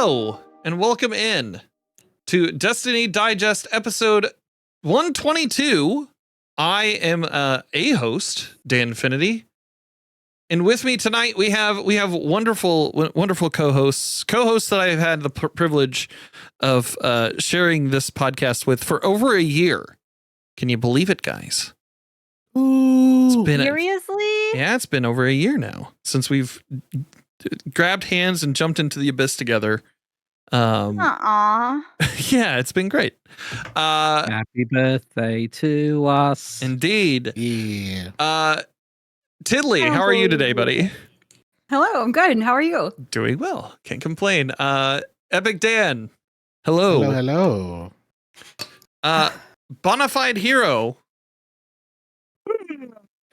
Hello, and welcome in to Destiny Digest episode 122. I am a host, Dan Infinity, and with me tonight we have wonderful co-hosts that I've had the privilege of sharing this podcast with for over a year. Can you believe it, guys? Ooh, seriously? Yeah, it's been over a year now since we've grabbed hands and jumped into the abyss together. Yeah, it's been great. Happy birthday to us. Indeed. Yeah. Tiddly, how are you today, buddy? Hello, I'm good. How are you? Doing well. Can't complain. Epic Dan. Hello. Hello. Bonafide Hero.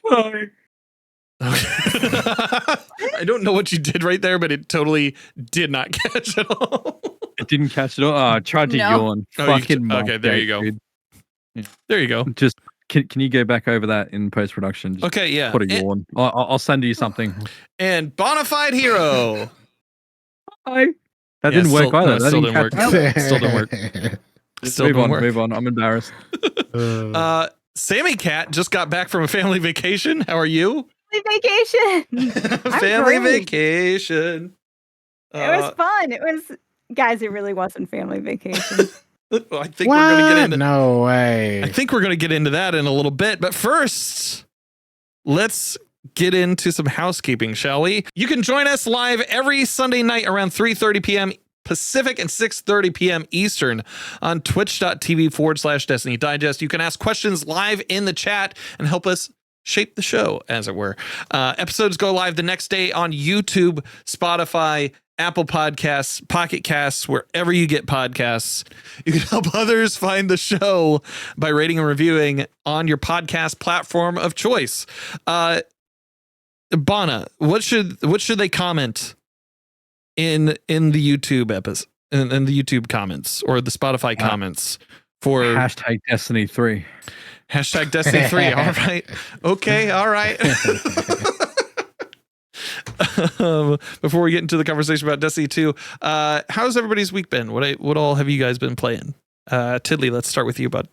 Hi. I don't know what you did right there, but it totally did not catch at all. It didn't catch it all. Oh, I tried to yawn. Fucking okay, there you go. Yeah. There you go. Just can you go back over that in post production? Okay, yeah. Put a yawn. I'll send you something. And Bonafide Hero. Hi. That didn't work either. No, still didn't work. Still didn't work. Still move didn't on. work. Move on. I'm embarrassed. Sammy Cat just got back from a family vacation. How are you? Vacation. Family vacation. It was fun. It really wasn't family vacation. I think we're going to get into. No way. I think we're going to get into that in a little bit. But first, let's get into some housekeeping, shall we? You can join us live every Sunday night around 3:30 p.m. Pacific and 6:30 p.m. Eastern on twitch.tv/Destiny Digest. You can ask questions live in the chat and help us shape the show, as it were. Episodes go live the next day on YouTube, Spotify, Apple Podcasts, Pocket Casts, wherever you get podcasts. You can help others find the show by rating and reviewing on your podcast platform of choice. Bana, what should they comment in the YouTube episode, in the YouTube comments or the Spotify comments for hashtag Destiny 3? Hashtag Destiny 3. All right. Okay. All right. Before we get into the conversation about Destiny 2, how's everybody's week been? What all have you guys been playing? Tiddly, let's start with you, bud.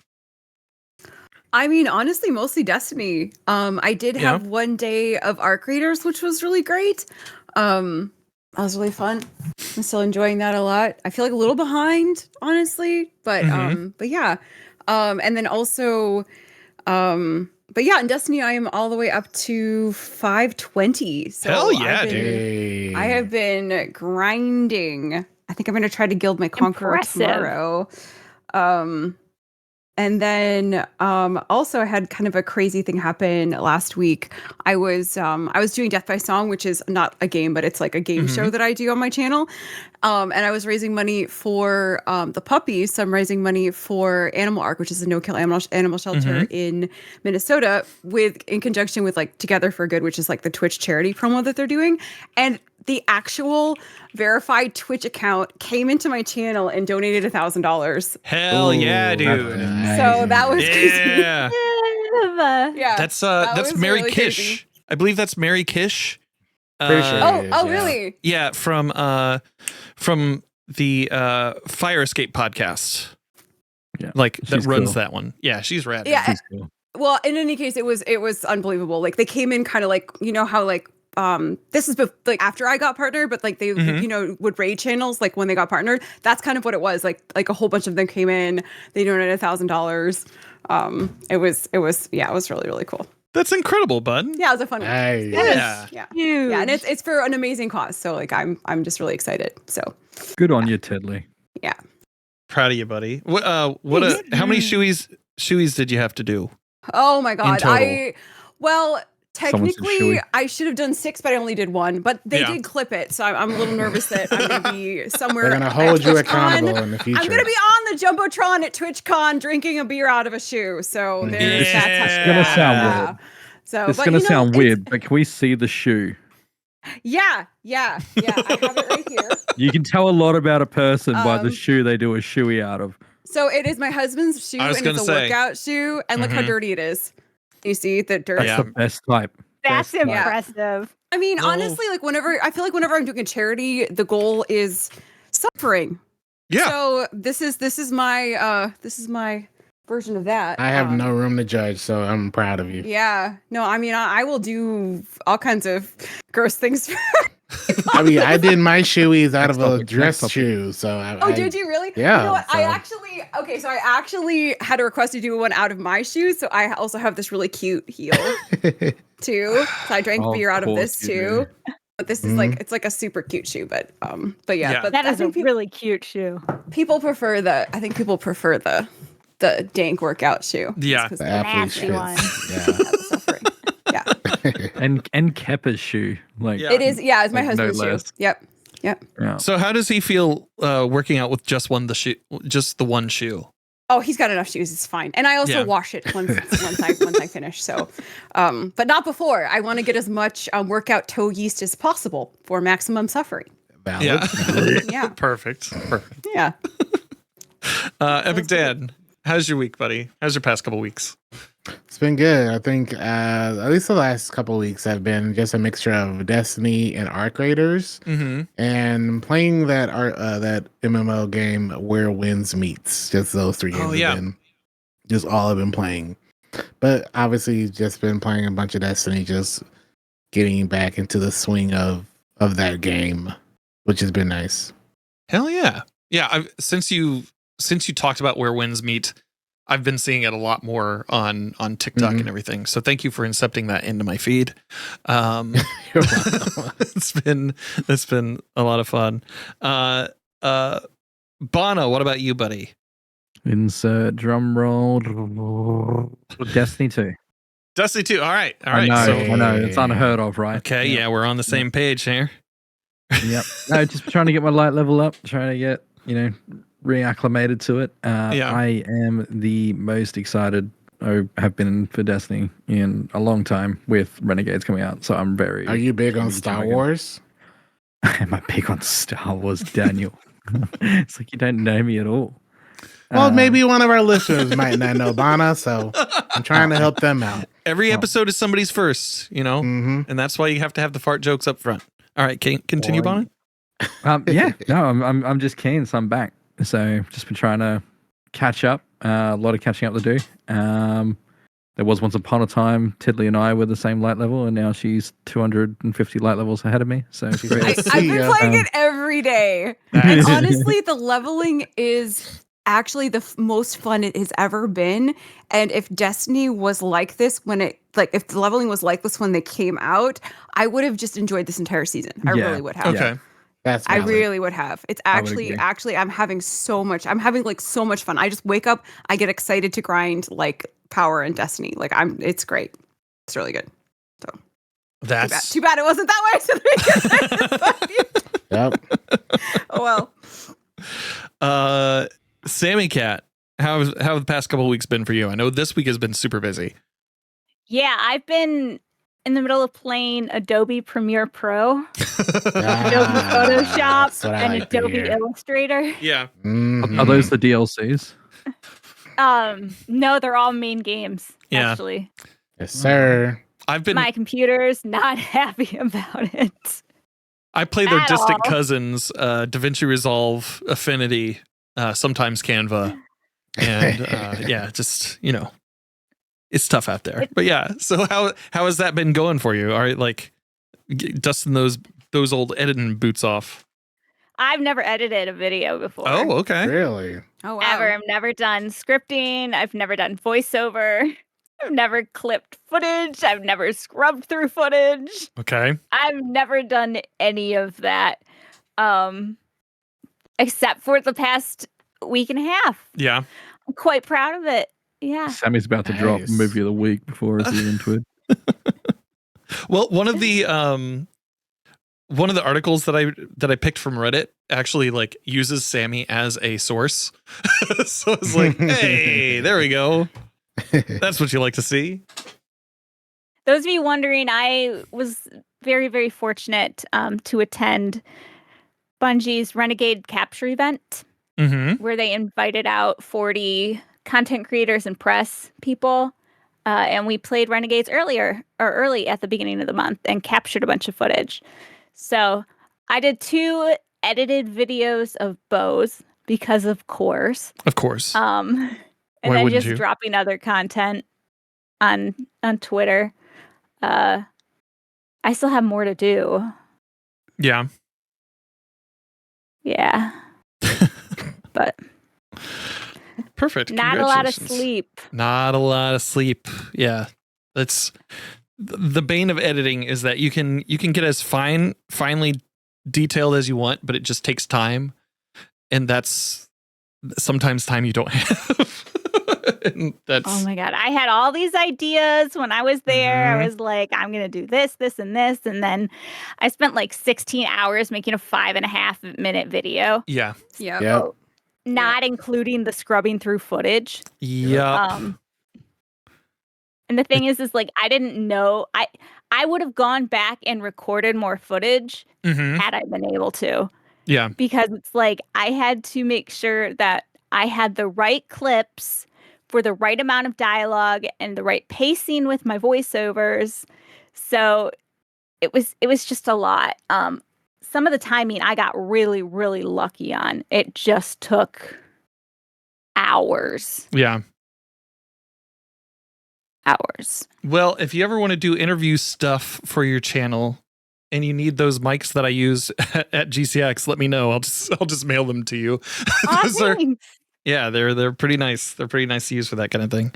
I mean, honestly, mostly Destiny. I did have one day of Arc Raiders, which was really great. That was really fun. I'm still enjoying that a lot. I feel like a little behind, honestly, but yeah. And then also, but yeah, in Destiny, I am all the way up to 520. So hell yeah, dude! I have been grinding. I think I'm going to try to guild my Conqueror tomorrow. And then also I had kind of a crazy thing happen last week. I was doing Death by Song, which is not a game, but it's like a game show that I do on my channel. And I was raising money for the puppies. So I'm raising money for Animal Arc, which is a no-kill animal shelter in Minnesota, in conjunction with like Together for Good, which is like the Twitch charity promo that they're doing. And the actual verified Twitch account came into my channel and donated $1,000. Hell yeah, dude! So that was crazy. Yeah, that's Mary really Kish. crazy. I believe that's Mary Kish. Pretty sure it is, really? Yeah, from the Fire Escape podcast. Yeah, like that runs that one. Yeah, she's rad. Yeah. She's cool. Well, in any case, it was unbelievable. Like they came in kind of like, you know how like this is like after I got partnered, but like they would raid channels like when they got partnered. That's kind of what it was. Like a whole bunch of them came in. They donated $1,000. It was really, really cool. That's incredible, bud. Yeah, it was a fun one. Nice. Yeah, and it's for an amazing cause. So like I'm just really excited. So good on you, Tiddly. Yeah, proud of you, buddy. What how many shoeies did you have to do? Oh my god, technically, Someone I should have done 6, but I only did 1. But they did clip it, so I'm a little nervous that I'm going to be somewhere. They're going to hold you accountable in the future. I'm going to be on the Jumbotron at TwitchCon drinking a beer out of a shoe. So there's It's going to sound weird. So it's going to sound weird, but can we see the shoe? Yeah. I have it right here. You can tell a lot about a person by the shoe they do a shoey out of. So it is my husband's shoe, and it's a workout shoe, and look how dirty it is. You see the dirt? That's the best type. That's impressive. I mean, honestly, like whenever I'm doing a charity, the goal is suffering. Yeah. So this is my version of that. I have no room to judge, so I'm proud of you. Yeah. No, I mean I will do all kinds of gross things. I mean, I did my shoeies out Next of a topic, dress next topic. shoe. So Did you really? Yeah, You know what? so- I actually had a request to do one out of my shoes. So I also have this really cute heel too. So I drank Of beer out of this course you too. But this is like it's like a super cute shoe. But yeah. Yeah. But That I is a think really cute shoe. people prefer the dank workout shoe. Yeah. Just 'cause The of athlete nasty shits. one. the suffering. Yeah. And Keppa's shoe. Like Yeah. It is. Yeah, it's my Like, no husband's shoe. less. Yep. yeah. So how does he feel working out with just the one shoe? Oh, he's got enough shoes. It's fine. And I also Yeah. wash it once I finish. So, but not before. I want to get as much workout toe yeast as possible for maximum suffering. Valid. Yeah. Yeah. Perfect. Yeah. Epic Dan, how's your week, buddy? How's your past couple weeks? It's been good. I think at least the last couple of weeks have been just a mixture of Destiny and Arc Raiders, Mm-hmm. and playing that MMO game Where Winds Meets. Just those three games. Oh, yeah. Have been just all I've been playing. But obviously, just been playing a bunch of Destiny, just getting back into the swing of that game, which has been nice. Hell yeah. Yeah. Since you talked about Where Winds Meet, I've been seeing it a lot more on TikTok and everything. So thank you for incepting that into my feed. You're welcome. It's been a lot of fun. Bono, what about you, buddy? Insert drum roll. Destiny 2. Destiny 2. All right. I know, So, I know. It's unheard of, right? okay. Yeah, we're on the same page here. Yep. No, just trying to get my light level up, trying to get, reacclimated to it. Yeah. I am the most excited I have been for Destiny in a long time with Renegades coming out. So I'm very. Are you big on Maybe Star Dragon. Wars? Am I big on Star Wars, Daniel? It's like you don't know me at all. Well, maybe one of our listeners might not know Bana, so I'm trying to help them out. Every episode is somebody's first, Mm-hmm. and that's why you have to have the fart jokes up front. All right, continue, Bono. Yeah, no, I'm just keen, so I'm back. So just been trying to catch up. A lot of catching up to do. There was once upon a time Tiddly and I were the same light level, and now she's 250 light levels ahead of me. So She's great. like, I've been See ya. playing it every day. Nice. And honestly, the leveling is actually the most fun it has ever been. And if Destiny was like this if the leveling was like this when they came out, I would have just enjoyed this entire season. I Yeah. really would have. Okay. That's I valid. really would have. It's I would agree. actually I'm having so much fun. I just wake up, I get excited to grind like power and Destiny. Like it's great. It's really good. That's Too bad it wasn't that way. Yep. Oh well. Sammy Cat. How have the past couple of weeks been for you? I know this week has been super busy. Yeah, I've been in the middle of playing Adobe Premiere Pro, Adobe Photoshop, That's what I and like to Adobe hear. Illustrator. Yeah. Mhm. Are those the DLCs? No, they're all main games. Yeah. Actually, Yes, sir. I've been my computer's not happy about it. I play their at distant all. cousins, DaVinci Resolve, Affinity, sometimes Canva. And yeah, just it's tough out there. But yeah, so how has that been going for you? All right, like dusting those old editing boots off. I've never edited a video before. Oh, okay. Really? Oh wow. Ever. I've never done scripting. I've never done voiceover. I've never clipped footage. I've never scrubbed through footage. Okay. I've never done any of that. Except for the past week and a half. Yeah. I'm quite proud of it. Yeah. Sammy's about to drop Nice. movie of the week before us even into it. Well, one of the articles that I picked from Reddit actually like uses Sammy as a source. So it's like, hey, there we go. That's what you like to see. Those of you wondering, I was very, very fortunate to attend Bungie's Renegade Capture event, Mm-hmm. where they invited out 40 content creators and press people. And we played Renegades early at the beginning of the month and captured a bunch of footage. So I did 2 edited videos of bows because of course. Of course. And Why then wouldn't just you? dropping other content on Twitter. I still have more to do. Yeah. Yeah. But Perfect. not a lot of Congratulations. sleep. Not a lot of sleep. Yeah. That's the bane of editing, is that you can get as finely detailed as you want, but it just takes time. And that's sometimes time you don't have. And that's Oh my God. I had all these ideas when I was there. I was like, I'm going to do this, this, and this. And then I spent like 16 hours making a 5.5 minute video. yeah. Yep. Yep. Not including the scrubbing through footage. Yep. And the thing is like, I didn't know. I would have gone back and recorded more footage had I been able to. Yeah. Because it's like, I had to make sure that I had the right clips for the right amount of dialogue and the right pacing with my voiceovers. So it was just a lot. Some of the timing I got really, really lucky on. It just took hours. Yeah. Hours. Well, if you ever want to do interview stuff for your channel and you need those mics that I use at GCX, let me know. I'll just mail them to you. Those are- Thanks. yeah, they're pretty nice. They're pretty nice to use for that kind of thing.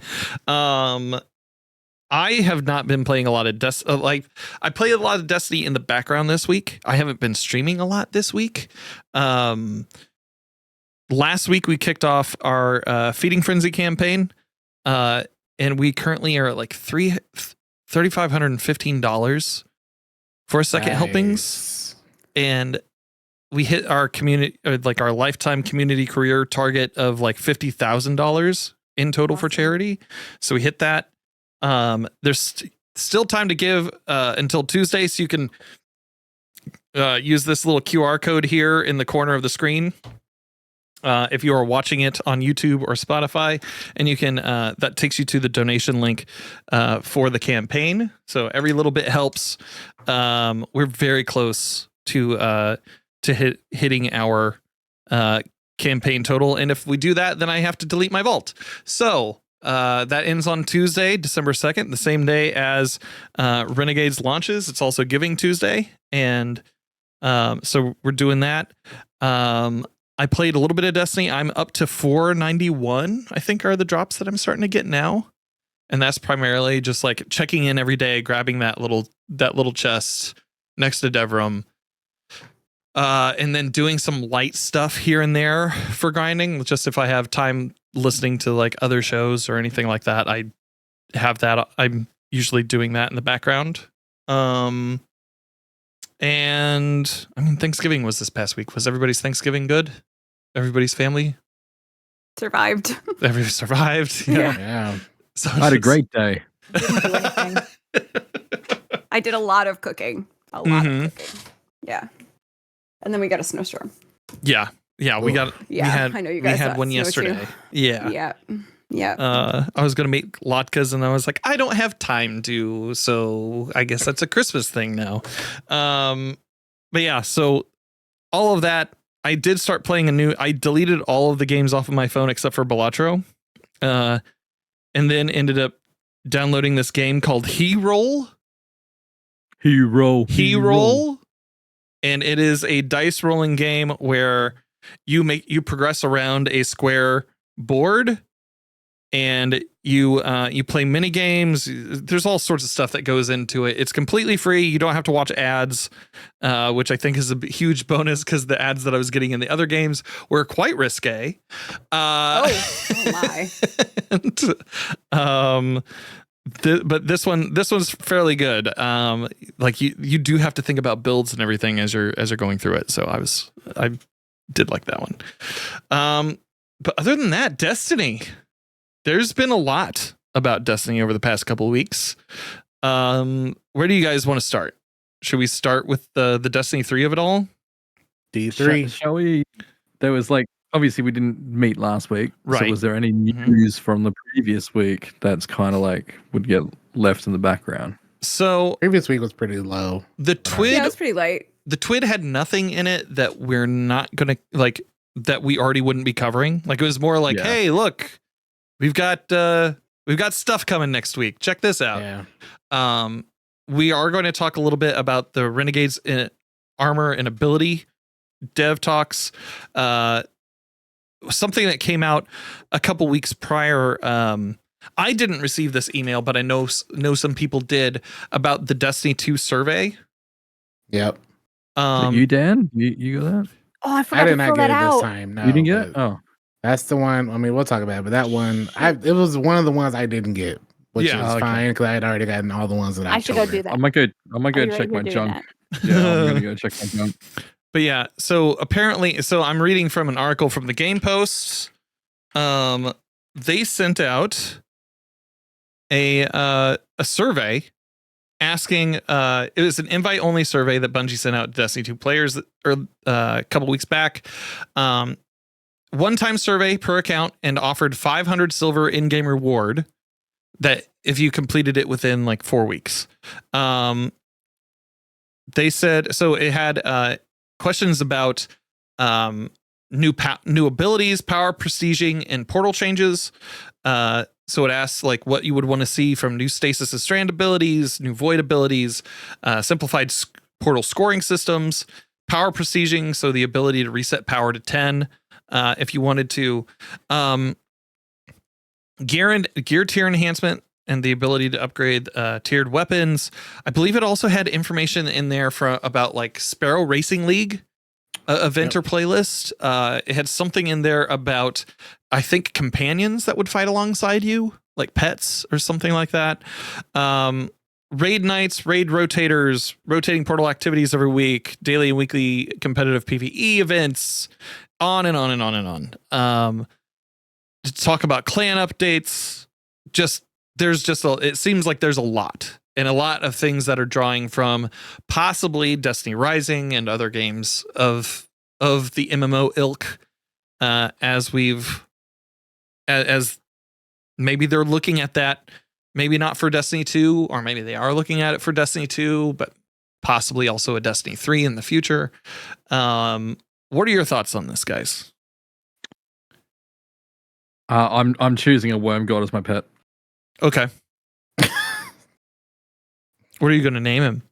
I have not been playing a lot of I played a lot of Destiny in the background this week. I haven't been streaming a lot this week. Last week we kicked off our Feeding Frenzy campaign, and we currently are at like $3,515 for second helpings, and we hit our community, like our lifetime community career target of like $50,000 in total for charity. So we hit that. There's still time to give until Tuesday, so you can use this little QR code here in the corner of the screen if you are watching it on YouTube or Spotify, and you can that takes you to the donation link for the campaign. So every little bit helps. We're very close to hitting our campaign total, and if we do that, then I have to delete my vault. So that ends on Tuesday, December 2nd, the same day as Renegades launches. It's also Giving Tuesday, and so we're doing that. I played a little bit of Destiny. I'm up to 491, I think, are the drops that I'm starting to get now. And that's primarily just like checking in every day, grabbing that little chest next to Devram. And then doing some light stuff here and there for grinding. Just if I have time listening to like other shows or anything like that, I have that. I'm usually doing that in the background. And I mean, Thanksgiving was this past week. Was everybody's Thanksgiving good? Everybody's family Survived. Everybody survived. Yeah. So I had a great day. Didn't do anything. I did a lot of cooking. A lot Mhm. of cooking. Yeah. And then we got a snowstorm. Yeah. We got. Yeah, I know you guys We had got one snow yesterday. too. Yeah. Yeah. Yeah. I was gonna make latkes, and I was like, I don't have time to, so I guess that's a Christmas thing now. But yeah, so all of that, I did start playing I deleted all of the games off of my phone except for Balatro, and then ended up downloading this game called He-Roll. He-Roll, and it is a dice rolling game where you progress around a square board, and you play mini games. There's all sorts of stuff that goes into it. It's completely free. You don't have to watch ads, which I think is a huge bonus, because the ads that I was getting in the other games were quite risque. Oh my. And, but this one's fairly good. Like you do have to think about builds and everything as you're going through it. So I did like that one. But other than that, Destiny. There's been a lot about Destiny over the past couple of weeks. Where do you guys want to start? Should we start with the Destiny 3 of it all? D3. Shall we? There was like, obviously we didn't meet last week. Right. So was there any news from the previous week that's kind of like would get left in the background? So Previous week was pretty low. the Yeah, it TWID was pretty light. the TWID had nothing in it that we're not gonna like that we already wouldn't be covering. Like it was more like, hey, look, we've got stuff coming next week. Check this out. Yeah. We are going to talk a little bit about the Renegades Armor and Ability dev talks. Something that came out a couple weeks prior. I didn't receive this email, but I know some people did, about the Destiny 2 survey. Yep. You, Dan? You got that? Oh, I I forgot did to not fill get that it this out. time. No, You didn't get it? but Oh. that's the one. I mean, we'll talk about it, but that one, it was one of the ones I didn't get, which Yeah. is Okay. fine because I had already gotten all the ones that I should go do that. I might go Are you check ready my to do junk. that? Yeah, I'm gonna go check my junk. But yeah, so apparently, I'm reading from an article from the Game Post. They sent out a survey asking. It was an invite only survey that Bungie sent out to Destiny 2 players a couple weeks back. One-time survey per account, and offered 500 silver in-game reward that if you completed it within like 4 weeks. They said so. It had questions about new abilities, power prestiging, and portal changes. So it asks like what you would want to see from new stasis and strand abilities, new void abilities, simplified portal scoring systems, power prestiging, so the ability to reset power to 10 if you wanted to, gear tier enhancement, and the ability to upgrade tiered weapons. I believe it also had information in there about like Sparrow Racing League event or playlist. It had something in there about, I think, companions that would fight alongside you, like pets or something like that. Raid nights, raid rotators, rotating portal activities every week, daily and weekly competitive PvE events, on and on and on and on. To talk about clan updates, it seems like there's a lot. And a lot of things that are drawing from possibly Destiny Rising and other games of the MMO ilk, as maybe they're looking at that, maybe not for Destiny 2, or maybe they are looking at it for Destiny 2, but possibly also a Destiny 3 in the future. What are your thoughts on this, guys? I'm choosing a worm god as my pet. Okay. What are you going to name him?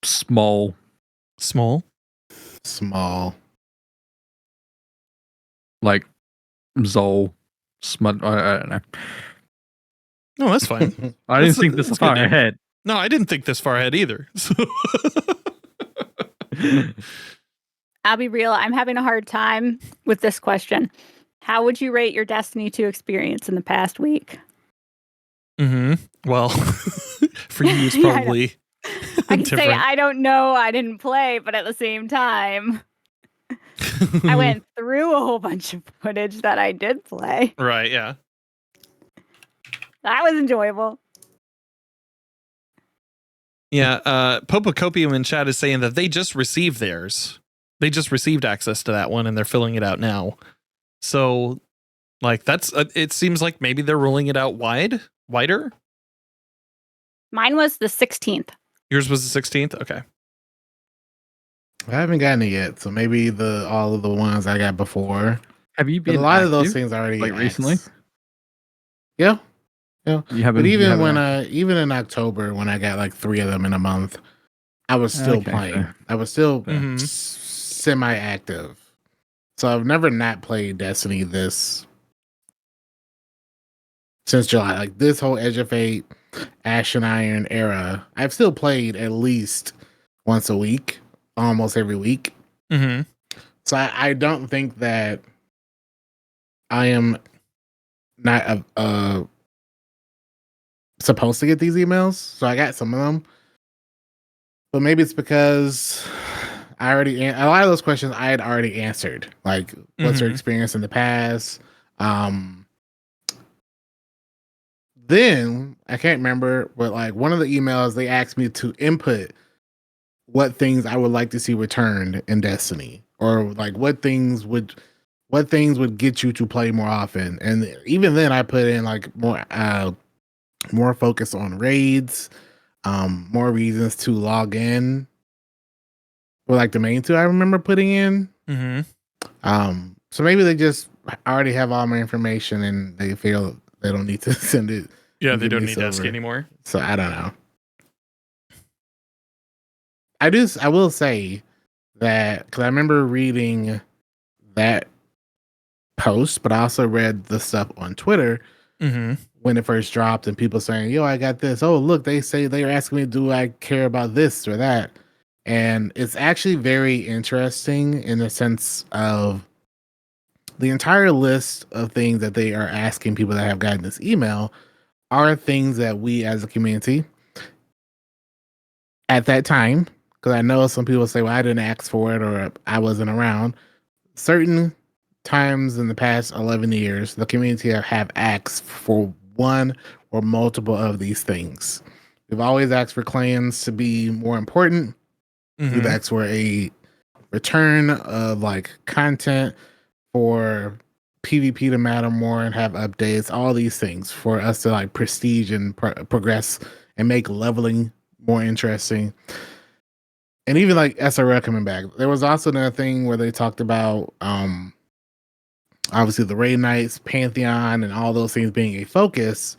Small. Small? Small. Like Zol. Smud. I don't know. No, that's fine. I didn't think this far ahead. No, I didn't think this far ahead either. I'll be real. I'm having a hard time with this question. How would you rate your Destiny 2 experience in the past week? Well, for you, it's probably I can say I don't know. I didn't play, but at the same time, I went through a whole bunch of footage that I did play. Right, yeah. That was enjoyable. Yeah, Popocopium in chat is saying that they just received theirs. They just received access to that one, and they're filling it out now. So, like, that's it seems like maybe they're rolling it out wider. Mine was the 16th. Yours was the 16th? Okay. I haven't gotten it yet, so maybe all of the ones I got before. Have you been But a lot active, of those things already like recently? Yeah. You haven't. But even in October, when I got like 3 of them in a month, I was still playing. Fair. I was still Mhm. semi-active. So I've never not played Destiny since July. Like this whole Edge of Fate, Ash and Iron era, I've still played at least once a week, almost every week. Mm-hmm. So I don't think that I am not supposed to get these emails. So I got some of them. But maybe it's because a lot of those questions I had already answered. Like, what's your experience in the past? Then I can't remember, but like one of the emails they asked me to input what things I would like to see returned in Destiny, or like what things would get you to play more often. And even then, I put in like more focus on raids, more reasons to log in for like the main two I remember putting in. So maybe they just already have all my information and they feel they don't need to send it. Yeah, and they give don't me need to ask silver. anymore. So I don't know. I will say that because I remember reading that post, but I also read the stuff on Twitter when it first dropped and people saying, yo, I got this. Oh, look, they say they're asking me, do I care about this or that? And it's actually very interesting in the sense of the entire list of things that they are asking people that have gotten this email are things that we as a community at that time, because I know some people say, well, I didn't ask for it or I wasn't around. Certain times in the past 11 years, the community have asked for one or multiple of these things. We've always asked for clans to be more important. We've asked for a return of like content, for PvP to matter more and have updates, all these things for us to like prestige and progress and make leveling more interesting. And even like SRL coming back. There was also another thing where they talked about obviously the Raid Knights, Pantheon, and all those things being a focus.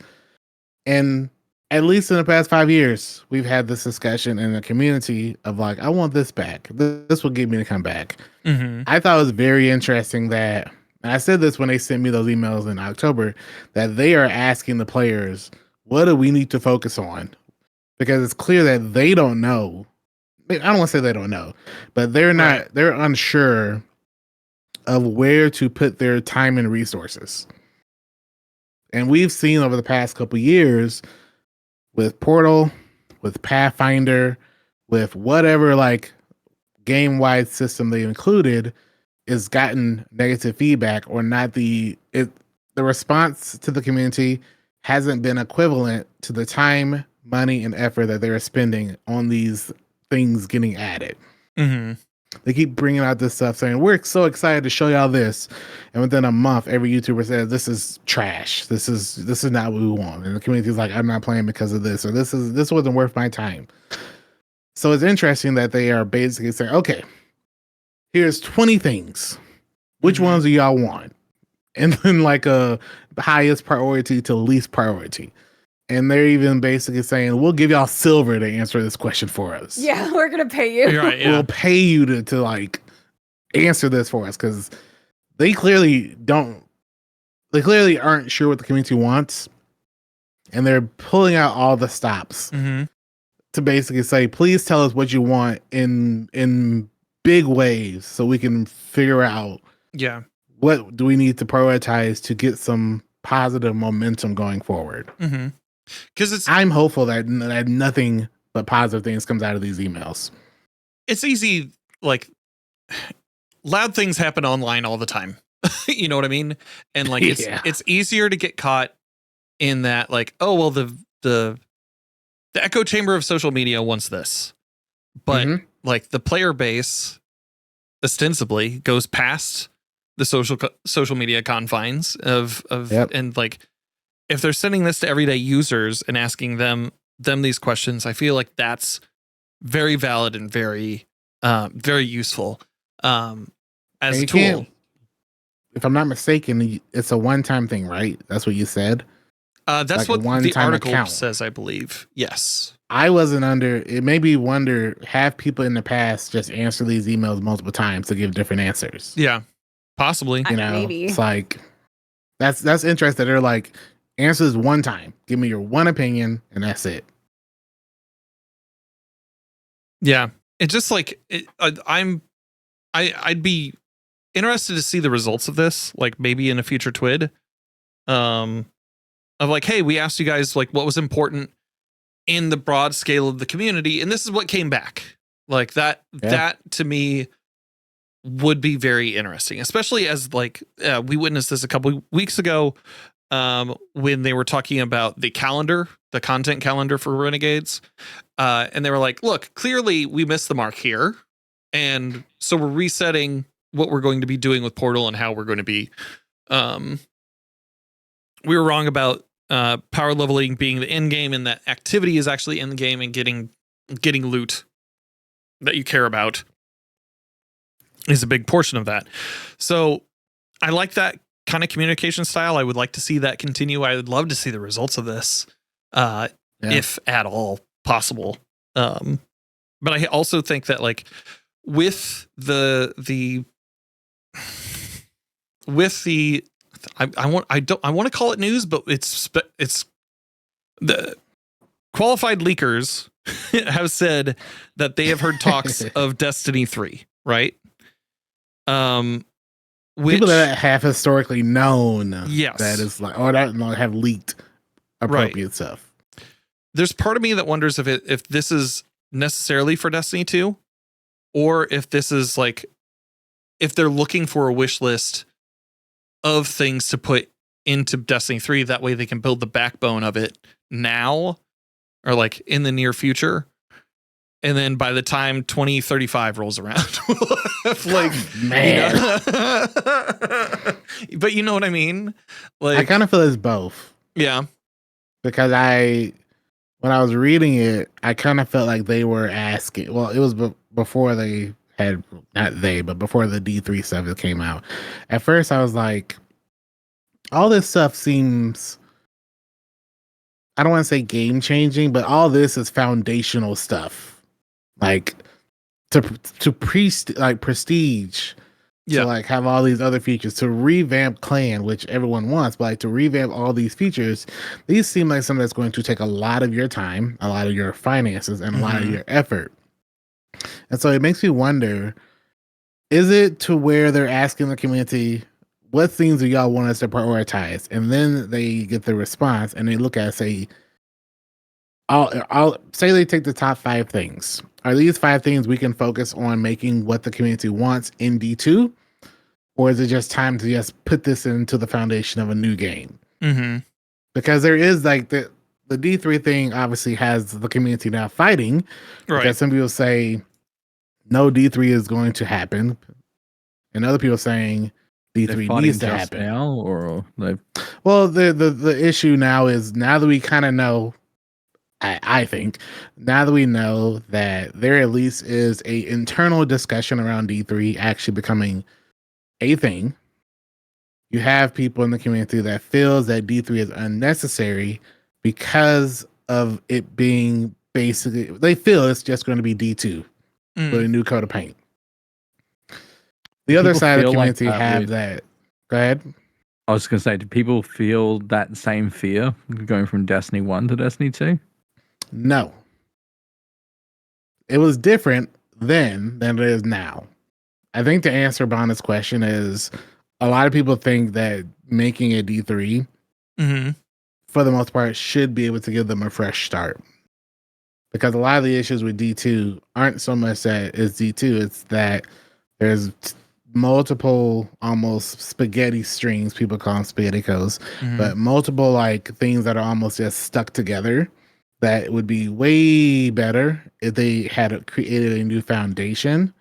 And at least in the past 5 years, we've had this discussion in the community of like, I want this back. This will get me to come back. I thought it was very interesting that, and I said this when they sent me those emails in October, that they are asking the players, what do we need to focus on? Because it's clear that they don't know. I don't want to say they don't know, but they're unsure of where to put their time and resources. And we've seen over the past couple years with Portal, with Pathfinder, with whatever like game-wide system they included is gotten negative feedback or not. The response to the community hasn't been equivalent to the time, money, and effort that they're spending on these things getting added. They keep bringing out this stuff saying, we're so excited to show y'all this. And within a month, every YouTuber says, this is trash. This is not what we want. And the community is like, I'm not playing because of this, or this wasn't worth my time. So it's interesting that they are basically saying, okay, here's 20 things. Which ones do y'all want? And then like a highest priority to least priority. And they're even basically saying, we'll give y'all silver to answer this question for us. Yeah, we're going to pay you. Right, yeah. We'll pay you to like answer this for us, because they clearly aren't sure what the community wants. And they're pulling out all the stops to basically say, please tell us what you want in big ways so we can figure out what do we need to prioritize to get some positive momentum going forward. Because I'm hopeful that nothing but positive things comes out of these emails. It's easy, like loud things happen online all the time. You know what I mean? And like it's easier to get caught in that, like, oh well, the echo chamber of social media wants this, but like the player base ostensibly goes past the social media confines of and like if they're sending this to everyday users and asking them these questions, I feel like that's very valid and very useful as a tool. If I'm not mistaken, it's a one-time thing, right? That's what you said. That's like what the article account says, I believe. Yes. I wasn't under. It made me wonder: have people in the past just answer these emails multiple times to give different answers? Yeah, possibly. You know, maybe. It's like that's interesting. They're like, answer this one time. Give me your one opinion, and that's it. Yeah, it's just like I'd be interested to see the results of this, like maybe in a future TWID, of like, hey, we asked you guys like what was important in the broad scale of the community, and this is what came back. Like that to me would be very interesting, especially as like we witnessed this a couple weeks ago when they were talking about the content calendar for Renegades, and they were like, look, clearly we missed the mark here, and so we're resetting what we're going to be doing with Portal and how we're going to be we were wrong about power leveling being the end game, and that activity is actually in the game and getting loot that you care about is a big portion of that. So I like that kind of communication style. I would like to see that continue. I would love to see the results of this, if at all possible. But I also think that like with the I want to call it news, but it's the qualified leakers have said that they have heard talks of Destiny 3, right? Which, people that have historically known, yes, that is like, or that have leaked appropriate stuff. There's part of me that wonders if this is necessarily for Destiny 2, or if this is like, if they're looking for a wish list of things to put into Destiny 3, that way they can build the backbone of it now, or like in the near future. And then by the time 2035 rolls around, like, man, but you know what I mean? Like, I kind of feel it's both. Yeah. Because when I was reading it, I kind of felt like they were asking, well, it was before they had, but before the D3 stuff that came out. At first I was like, all this stuff seems, I don't want to say game changing, but all this is foundational stuff. Like to prestige, yeah, to like have all these other features, to revamp clan, which everyone wants, but like to revamp all these features, these seem like something that's going to take a lot of your time, a lot of your finances, and a lot of your effort. And so it makes me wonder, is it to where they're asking the community, what things do y'all want us to prioritize? And then they get the response and they look at it, say, I'll say they take the top 5 things. Are these 5 things we can focus on making what the community wants in D2? Or is it just time to just put this into the foundation of a new game? Mm-hmm. Because there is like the D3 thing obviously has the community now fighting. Right. Because some people say no, D3 is going to happen. And other people saying D3 needs to happen. Now, or well, the issue now is, now that we kind of know, I think now that we know that there at least is a internal discussion around D3 actually becoming a thing, you have people in the community that feels that D3 is unnecessary because of it being basically, they feel it's just going to be D2 with a new coat of paint. The other side of the community have that. Go ahead. I was going to say, do people feel that same fear going from Destiny 1 to Destiny 2? No. It was different then than it is now. I think to answer Bonna's question is, a lot of people think that making a D3, for the most part, should be able to give them a fresh start. Because a lot of the issues with D2 aren't so much that it's D2, it's that there's multiple almost spaghetti strings, people call them spaghetticos, but multiple like things that are almost just stuck together, that would be way better if they had created a new foundation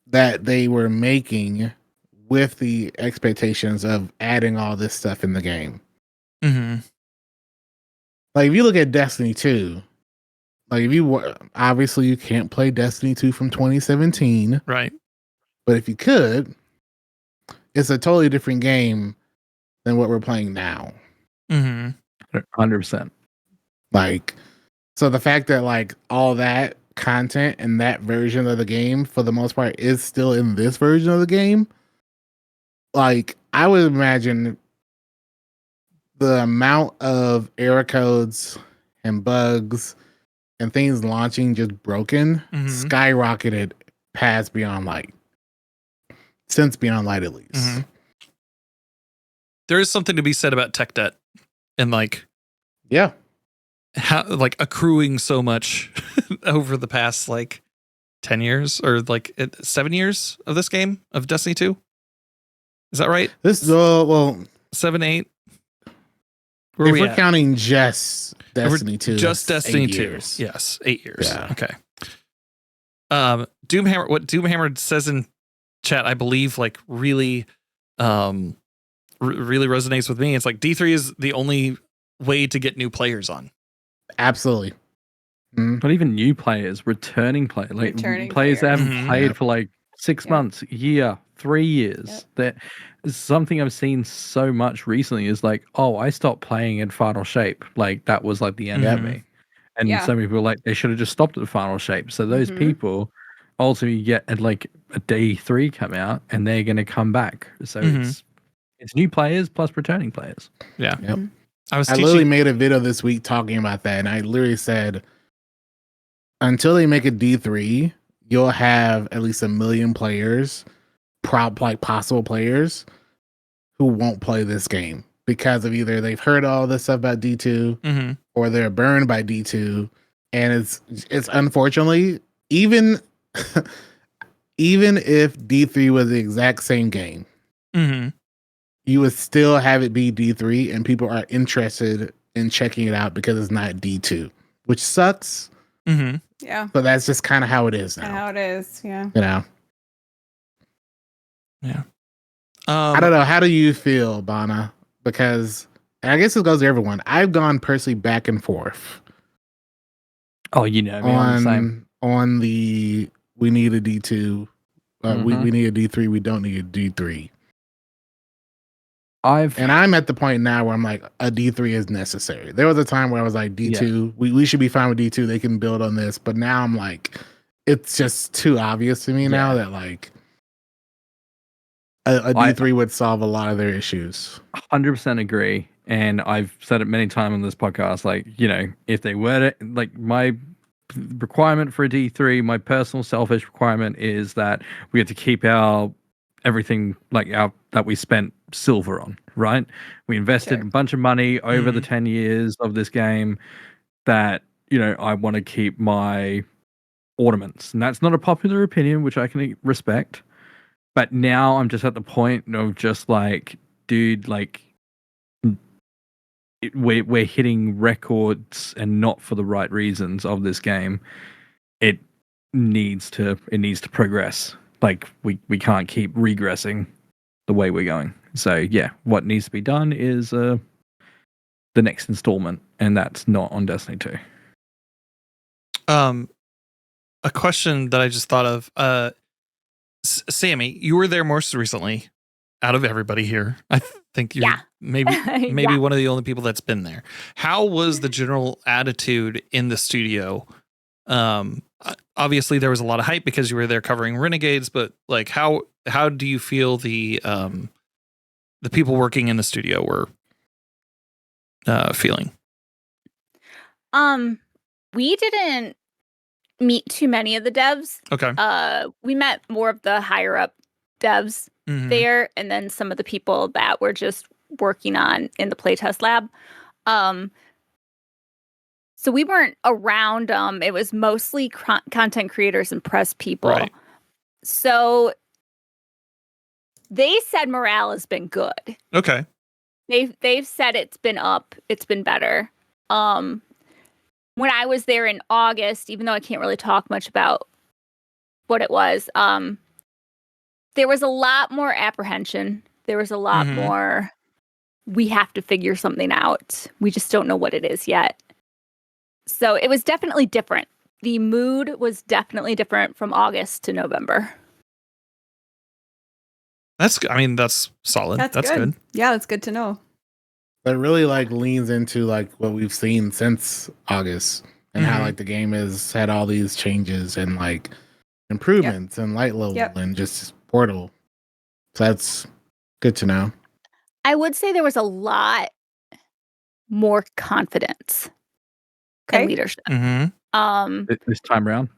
that they were making with the expectations of adding all this stuff in the game. Like if you look at Destiny 2, like if you obviously you can't play Destiny 2 from 2017, right? But if you could, it's a totally different game than what we're playing now. 100%. Like, so the fact that like all that content and that version of the game for the most part is still in this version of the game, like I would imagine the amount of error codes and bugs and things launching just broken skyrocketed past Beyond Light, since Beyond Light at least. There is something to be said about tech debt and like, yeah, how like accruing so much over the past like 10 years or like 7 years of this game of Destiny 2. Is that right? This well 7, 8. If we're counting just Destiny 2, just Destiny 2. Years. Yes, 8 years. Yeah. Okay. Doomhammer, what Doomhammer says in chat, I believe, like really really resonates with me. It's like D3 is the only way to get new players on. Absolutely. Not even new players, returning players, like Returning players that haven't Mhm. played Yep. for like 6 Yep. months, a year, 3 years. Yep. That is something I've seen so much recently is like, oh, I stopped playing in Final Shape. Like that was like the end Yep. for me. And Yeah. so many people were like, they should have just stopped at the Final Shape. So those Mhm. people ultimately get like a D3 come out and they're going to come back. So Mhm. it's new players plus returning players. Yeah. Yep. I was I teaching. literally made a video this week talking about that, and I literally said, until they make a D3, you'll have at least 1 million players, possible players, who won't play this game because of either they've heard all this stuff about D2 Mhm. or they're burned by D2, and it's unfortunately even even if D3 was the exact same game, Mhm. you would still have it be D3, and people are interested in checking it out because it's not D2, which sucks. Mhm. Yeah. But that's just kind of how it is Kinda now. how it is. Yeah. You know, Um, I don't know. How do you feel, Bana? Because I guess it goes to everyone. I've gone personally back and forth Oh, you know, me, I'm the same. on the we need a D2, we Mhm. need a D3, we don't need a D3. I've And I'm at the point now where I'm like, a D3 is necessary. There was a time where I was like, D2, we should be fine with D2. They can build on this. But now I'm like, it's just too obvious to me now that like a D3 would solve a lot of their issues. 100% agree. And I've said it many times on this podcast. Like, you know, if they were to, like, my requirement for a D3, my personal selfish requirement is that we have to keep our everything like our that we spent silver on, right? We invested Sure. a bunch of money over the Mhm. 10 years of this game that, you know, I want to keep my ornaments. And that's not a popular opinion, which I can respect. But now I'm just at the point of just like, dude, like we're hitting records and not for the right reasons of this game. It needs to progress. Like we can't keep regressing the way we're going. So yeah, what needs to be done is the next installment, and that's not on Destiny 2. A question that I just thought of. Sammy, you were there most recently out of everybody here. I think you're Yeah. maybe Yeah. one of the only people that's been there. How was the general attitude in the studio? Obviously there was a lot of hype because you were there covering Renegades, but like how do you feel the people working in the studio were feeling? We didn't meet too many of the devs. Okay. We met more of the higher up devs Mhm. there, and then some of the people that were just working on in the playtest lab. So we weren't around. It was mostly content creators and press people. Right. So they said morale has been good. Okay. They've said it's been up, it's been better. When I was there in August, even though I can't really talk much about what it was, there was a lot more apprehension. There was a lot Mhm. more, we have to figure something out. We just don't know what it is yet. So it was definitely different. The mood was definitely different from August to November. That's solid. That's good. Yeah, that's good to know. That really like leans into like what we've seen since August and how Mhm. like the game has had all these changes and like improvements and light level and just portal. So that's good to know. I would say there was a lot more confidence and leadership. Mm-hmm. This time around.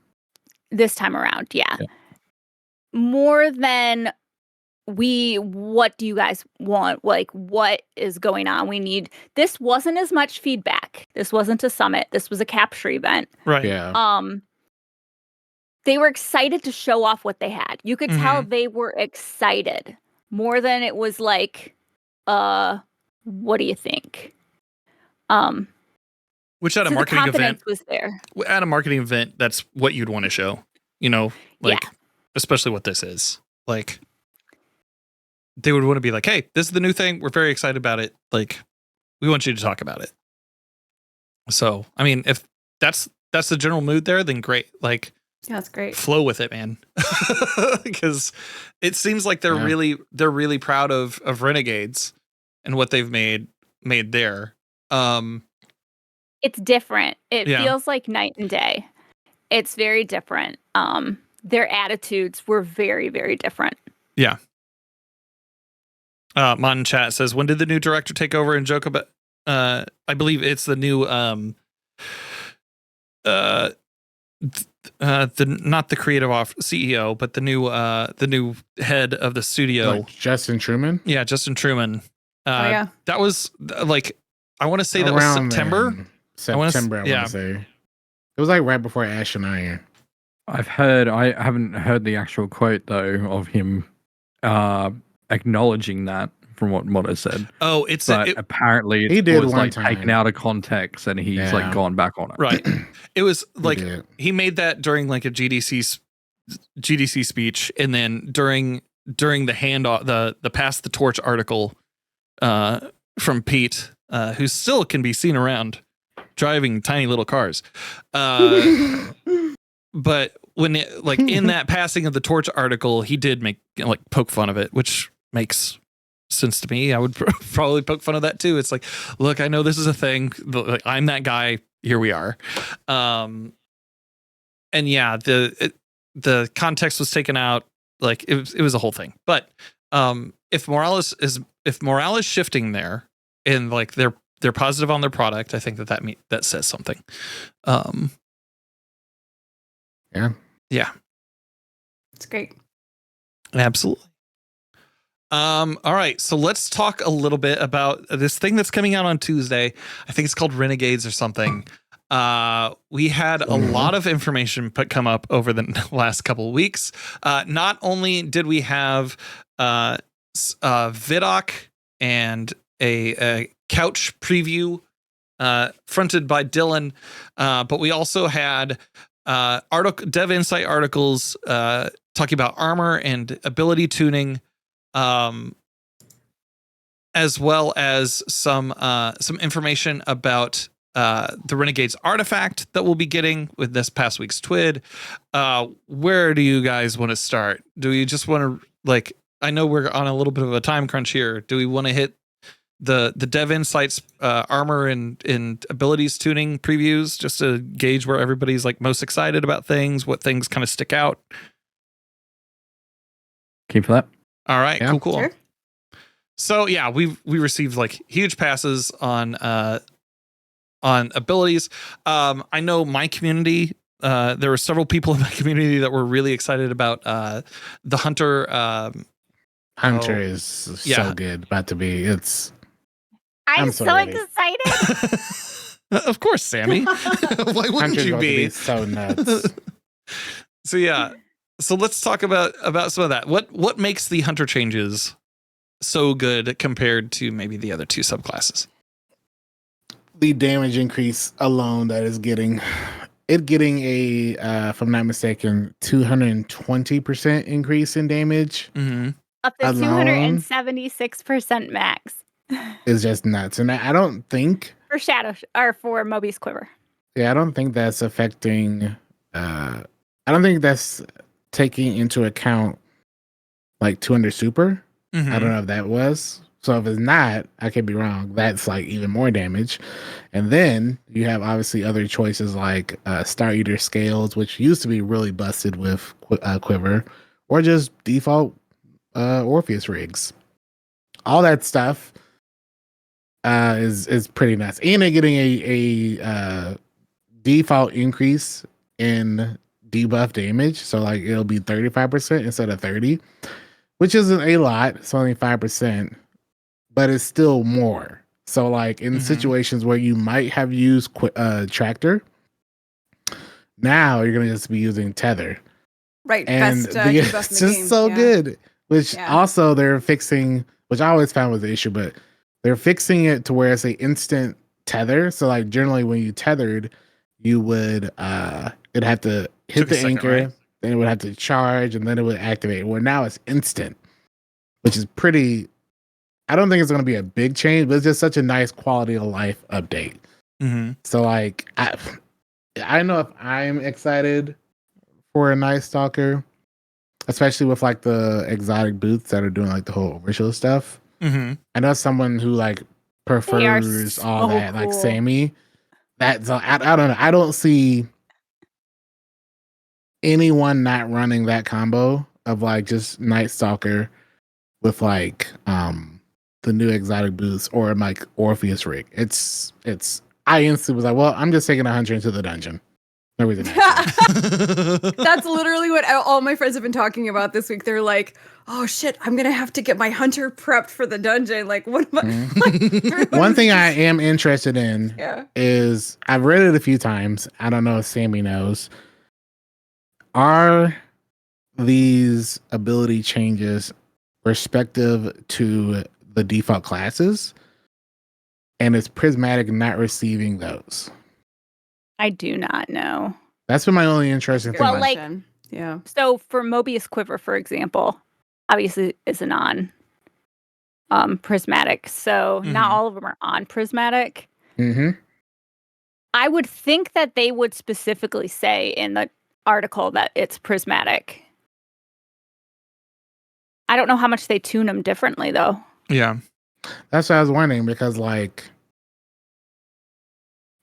This time around, yeah. More than what do you guys want? Like, what is going on? This wasn't as much feedback. This wasn't a summit. This was a capture event. Right. Yeah. They were excited to show off what they had. You could tell they were excited more than it was like, what do you think? Which at a so marketing the confidence event was there. At a marketing event, that's what you'd want to show. You know, like especially what this is. Like they would want to be like, hey, this is the new thing. We're very excited about it. Like, we want you to talk about it. So, I mean, if that's the general mood there, then great. Like, Yeah, that's great. flow with it, man. Because it seems like they're really proud of Renegades and what they've made there. It's different. It feels like night and day. It's very different. Their attitudes were very, very different. Yeah. Mon Chat says, when did the new director take over and joke about I believe it's the new not the creative CEO, but the new head of the studio. Like Justin Truman? Yeah, Justin Truman. Yeah. That was like, I want to say that was September. I want to say. It was like right before Ash and Iron. I haven't heard the actual quote though of him acknowledging that from what Moto said. Oh, apparently he did was one like time. taken out of context and he's like gone back on it. Right. It was like he made that during like a GDC speech, and then during the handoff, the pass the torch article from Pete, who still can be seen around driving tiny little cars. But when in that passing of the torch article, he did make like poke fun of it, which makes sense to me. I would probably poke fun of that too. It's like, look, I know this is a thing. Like, I'm that guy. Here we are. And yeah, the context was taken out. Like it was a whole thing. But if morale is shifting there, and like they're positive on their product, I think that says something. Yeah. It's great. Absolutely. All right, so let's talk a little bit about this thing that's coming out on Tuesday. I think it's called Renegades or something. We had a lot of information come up over the last couple of weeks. Not only did we have Vidok and a couch preview fronted by Dylan, but we also had Dev Insight articles talking about armor and ability tuning, as well as some information about the Renegades artifact that we'll be getting with this past week's TWID. Where do you guys want to start? Do we just want to, like, I know we're on a little bit of a time crunch here. Do we want to hit the Dev Insights armor and abilities tuning previews just to gauge where everybody's like most excited about things, what things kind of stick out? Keep that. All right, Yeah. cool. Sure. So yeah, we received like huge passes on abilities. I know my community. There were several people in my community that were really excited about the Hunter. Hunter is so good. About to be. I'm so so ready. excited. Of course, Sammy. Why wouldn't Hunter's you about to be? be so nuts. So yeah. So let's talk about some of that. What makes the Hunter changes so good compared to maybe the other two subclasses? The damage increase alone that is getting a, if I'm not mistaken, 220% increase in damage. Mm-hmm. Up to Alone? 276% max Is just nuts. And I don't think, for Shadow or for Moby's Quiver. I don't think that's affecting, I don't think that's taking into account like 200 super. Mm-hmm. I don't know if that was. So if it's not, I could be wrong. That's like even more damage. And then you have obviously other choices like Star Eater Scales, which used to be really busted with Quiver, or just default Orpheus rigs. All that stuff is pretty nuts. And they're getting a default increase in debuff damage. So like it'll be 35% instead of 30, which isn't a lot. It's only 5. But it's still more. So like in situations where you might have used Tractor, now you're gonna just be using Tether. Right. And Best debuff it's in the just game. so Yeah. good. Which also they're fixing, which I always found was the issue, but they're fixing it to where it's a instant tether. So like generally when you tethered, you would it'd have to hit Took a the second, anchor, right? then it would have to charge, and then it would activate. Where now it's instant. which is pretty. I don't think it's going to be a big change, but it's just such a nice quality of life update. Mm-hmm. So like, I know if I'm excited for a Night Stalker, especially with like the exotic boots that are doing like the whole ritual stuff. Mm-hmm. I know someone who like prefers all so that, like cool. Sammy. That's I don't know. I don't see anyone not running that combo of like just Night Stalker with like the new exotic boots or like Orpheus rig. It's I instantly was like, well, I'm just taking 100 into the dungeon. No reason. That's literally what all my friends have been talking about this week. They're like, "Oh shit, I'm gonna have to get my hunter prepped for the dungeon." Like, what am I? Like, One thing I am interested in Yeah. is I've read it a few times. I don't know if Sammy knows. Are these ability changes respective to the default classes? And is Prismatic not receiving those? I do not know. That's been my only interesting thing. Well, like- yeah. So for Mobius Quiver, for example, obviously is an on prismatic. So not Mhm. all of them are on prismatic. Mm-hmm. I would think that they would specifically say in the article that it's prismatic. I don't know how much they tune them differently though. Yeah. That's what I was wondering, because like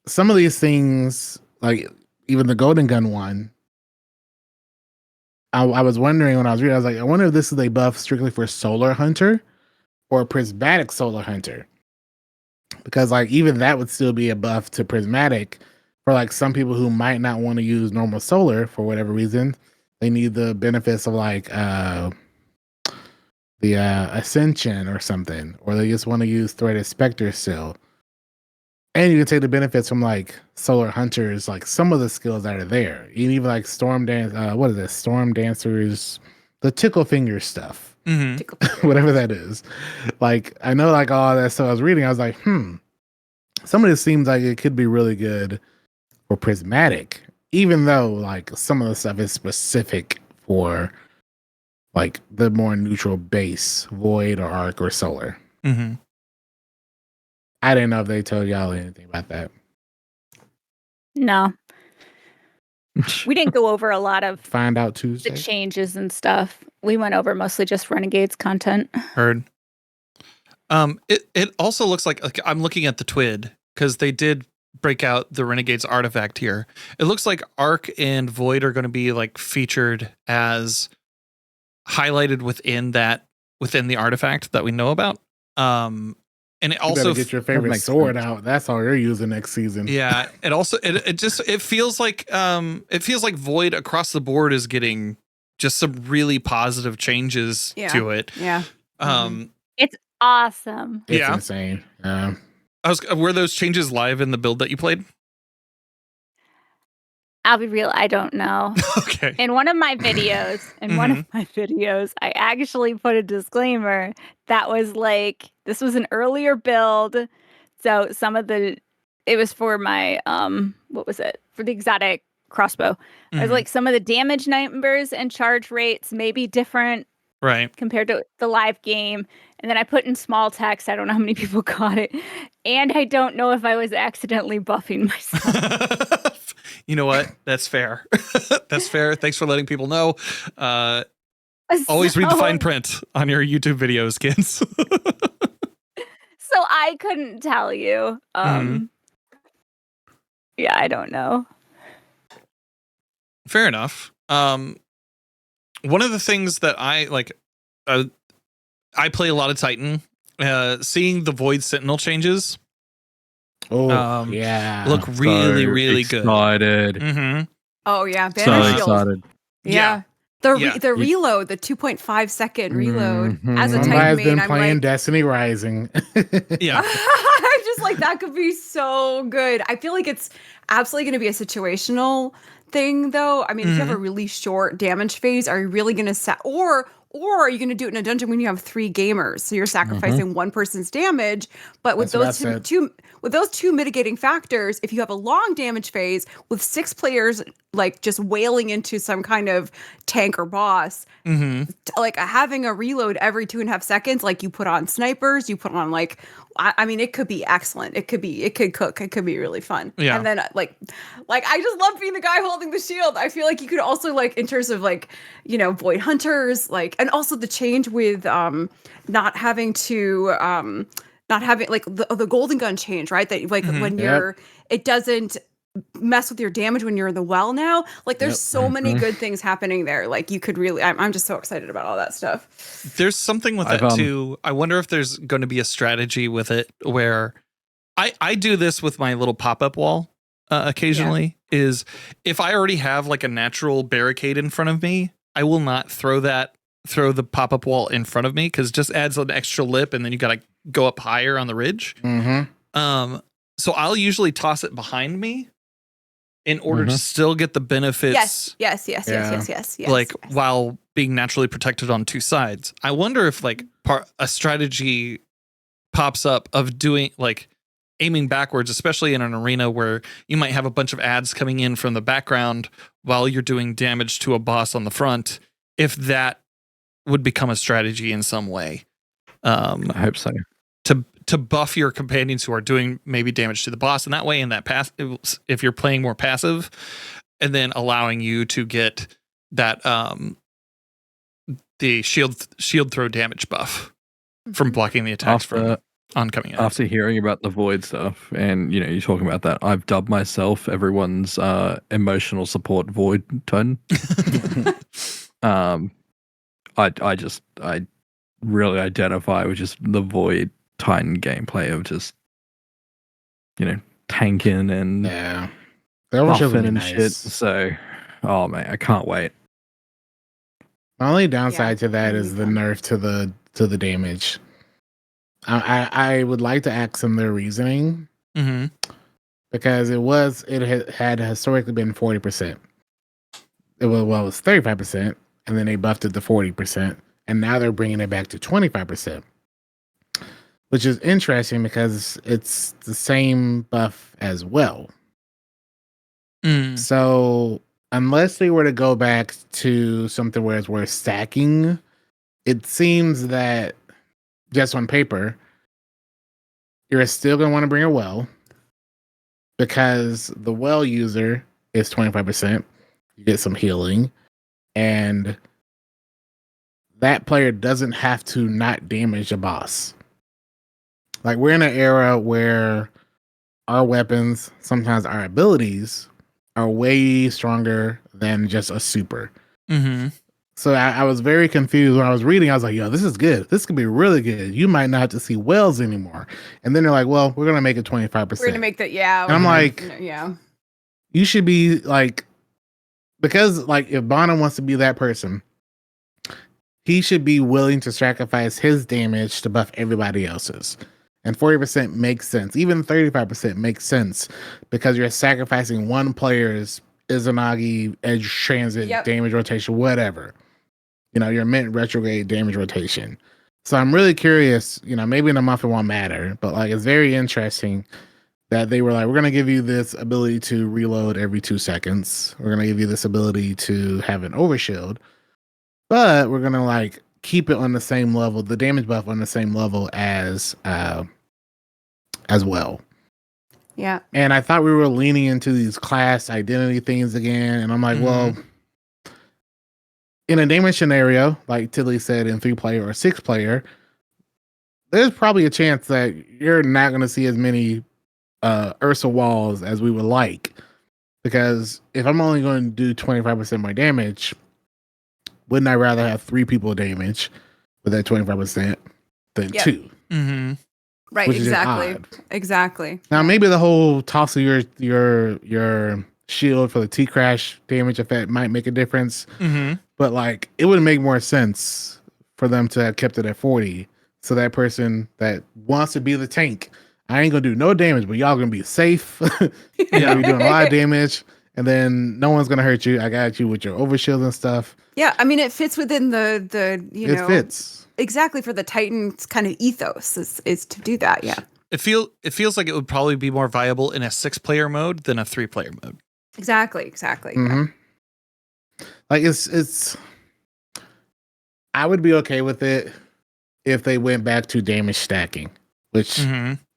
some of these things, like even the Golden Gun one, I was wondering when I was reading, I was like, I wonder if this is a buff strictly for Solar Hunter or Prismatic Solar Hunter. Because like even that would still be a buff to Prismatic for like some people who might not want to use normal Solar for whatever reason. They need the benefits of like the Ascension or something, or they just want to use Threaded Spectre still. And you can take the benefits from like Solar Hunters, like some of the skills that are there. Even like Storm Dance, what is it? Storm Dancers, the Tickle Finger stuff, Mm-hmm. whatever that is. Like I know like all that stuff I was reading, I was like, some of this seems like it could be really good for Prismatic, even though like some of the stuff is specific for like the more neutral base, Void or Arc or Solar. Mm-hmm. I didn't know if they told y'all anything about that. No. We didn't go over a lot of Find out the Tuesday. changes and stuff. We went over mostly just Renegades content. Heard. It also looks like I'm looking at the TWID because they did break out the Renegades artifact here. It looks like Arc and Void are going to be like featured as highlighted within the artifact that we know about. And it You also better get your favorite makes sword sense. out. That's all you're using next season. yeah. It also it feels like Void across the board is getting just some really positive changes to it. Yeah. It's awesome. It's Yeah. insane. Were those changes live in the build that you played? I'll be real, I don't know. Okay. In one of my videos, I actually put a disclaimer that was like, this was an earlier build. So it was for my, what was it? For the exotic crossbow. I was Mhm. like, some of the damage numbers and charge rates may be different Right. compared to the live game. And then I put in small text. I don't know how many people got it. And I don't know if I was accidentally buffing myself. You know what? That's fair. That's fair. Thanks for letting people know. Always read the fine print on your YouTube videos, kids. So I couldn't tell you. Yeah, I don't know. Fair enough. One of the things that I like, I play a lot of Titan. Seeing the Void Sentinel changes Oh, yeah. look really, really good. Excited. Mm-hmm. Oh yeah. So Banner shield. excited. Yeah. Yeah. The reload, the 2.5 second reload as a Mhm. Titan Somebody's main, been I'm playing like, Destiny Rising. Yeah. I'm just like, that could be so good. I feel like it's absolutely going to be a situational thing, though. I mean, if you have a really short damage phase, are you really going to set, or Or are you going to do it in a dungeon when you have 3 gamers? So you're sacrificing one person's damage, but with That's what I those two mitigating factors, if you have a long damage phase with 6 players like just wailing into some kind of tank or boss, like having a reload every 2.5 seconds, like you put on snipers, you put on like, I mean, it could be excellent. It could cook. It could be really fun. Yeah. And then like I just love being the guy holding the shield. I feel like you could also like in terms of like, you know, Void Hunters, like, and also the change with not having like the golden gun change, right? That like when you're it doesn't mess with your damage when you're in the well now. Like there's so many good things happening there. Like you could really I'm just so excited about all that stuff. There's something with that too. I wonder if there's going to be a strategy with it where I do this with my little pop-up wall occasionally, is if I already have like a natural barricade in front of me, I will not throw the pop-up wall in front of me, because it just adds an extra lip and then you got to go up higher on the ridge. So I'll usually toss it behind me in order to still get the benefits. Yes. Like while being naturally protected on 2 sides. I wonder if like a strategy pops up of doing like aiming backwards, especially in an arena where you might have a bunch of ads coming in from the background while you're doing damage to a boss on the front. If that would become a strategy in some way. I hope so. To buff your companions who are doing maybe damage to the boss, and that way in that if you're playing more passive, and then allowing you to get that the shield throw damage buff from blocking the attacks from oncoming ads. After hearing about the void stuff, and you know, you're talking about that, I've dubbed myself everyone's emotional support void ton. I really identify with just the void Titan gameplay of just, you know, tanking and buffing and shit. So, oh man, I can't wait. My only downside to that is the nerf to the damage. I would like to ask them their reasoning, because it had historically been 40%. It was 35%, and then they buffed it to 40%, and now they're bringing it back to 25%. Which is interesting because it's the same buff as well. So unless they were to go back to something where we're stacking, it seems that just on paper, you're still going to want to bring a well, because the well user is 25%. You get some healing, and that player doesn't have to not damage a boss. Like, we're in an era where our weapons, sometimes our abilities, are way stronger than just a super. So I was very confused when I was reading. I was like, yo, this is good. This could be really good. You might not have to see wells anymore. And then they're like, well, we're going to make it 25%. We're going to make that, And I'm like, you should be like, because like if Bono wants to be that person, he should be willing to sacrifice his damage to buff everybody else's. And 40% makes sense. Even 35% makes sense, because you're sacrificing one player's Izanagi, edge transit, damage rotation, whatever. You know, your mint retrograde damage rotation. So I'm really curious, you know, maybe in a month it won't matter, but like it's very interesting that they were like, we're going to give you this ability to reload every 2 seconds. We're going to give you this ability to have an overshield, but we're going to like keep it on the same level, the damage buff on the same level as well. Yeah. And I thought we were leaning into these class identity things again. And I'm like, well, in a damage scenario, like Tilly said, in 3-player or 6-player, there's probably a chance that you're not going to see as many Ursa walls as we would like. Because if I'm only going to do 25% more damage, wouldn't I rather have 3 people damage with that 25% than 2? Right, exactly. Now maybe the whole toss of your shield for the T-crash damage effect might make a difference. But like it would make more sense for them to have kept it at 40. So that person that wants to be the tank, I ain't gonna do no damage, but y'all gonna be safe. You're gonna be doing a lot of damage. and then no one's gonna hurt you. I got you with your overshield and stuff. Yeah, I mean, it fits within the It fits. exactly for the Titans kind of ethos is to do that. Yeah, It feels like it would probably be more viable in a 6-player mode than a 3-player mode. exactly. Mm-hmm. Like it's. I would be okay with it if they went back to damage stacking, which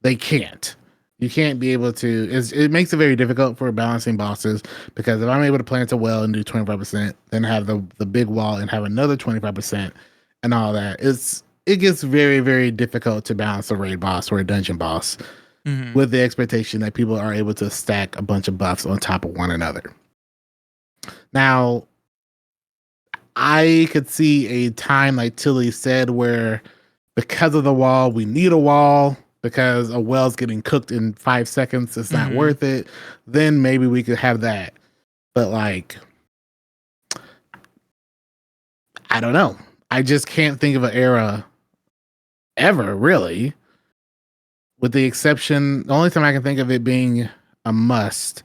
they can't. You can't be able to. It makes it very difficult for balancing bosses because if I'm able to plant a well and do 25%, then have the big wall and have another 25% and all that, it gets very, very difficult to balance a raid boss or a dungeon boss with the expectation that people are able to stack a bunch of buffs on top of one another. Now, I could see a time like Tilly said where because of the wall, we need a wall because a well's getting cooked in 5 seconds. It's not worth it. Then maybe we could have that. But like, I don't know. I just can't think of an era ever really. With the exception, the only time I can think of it being a must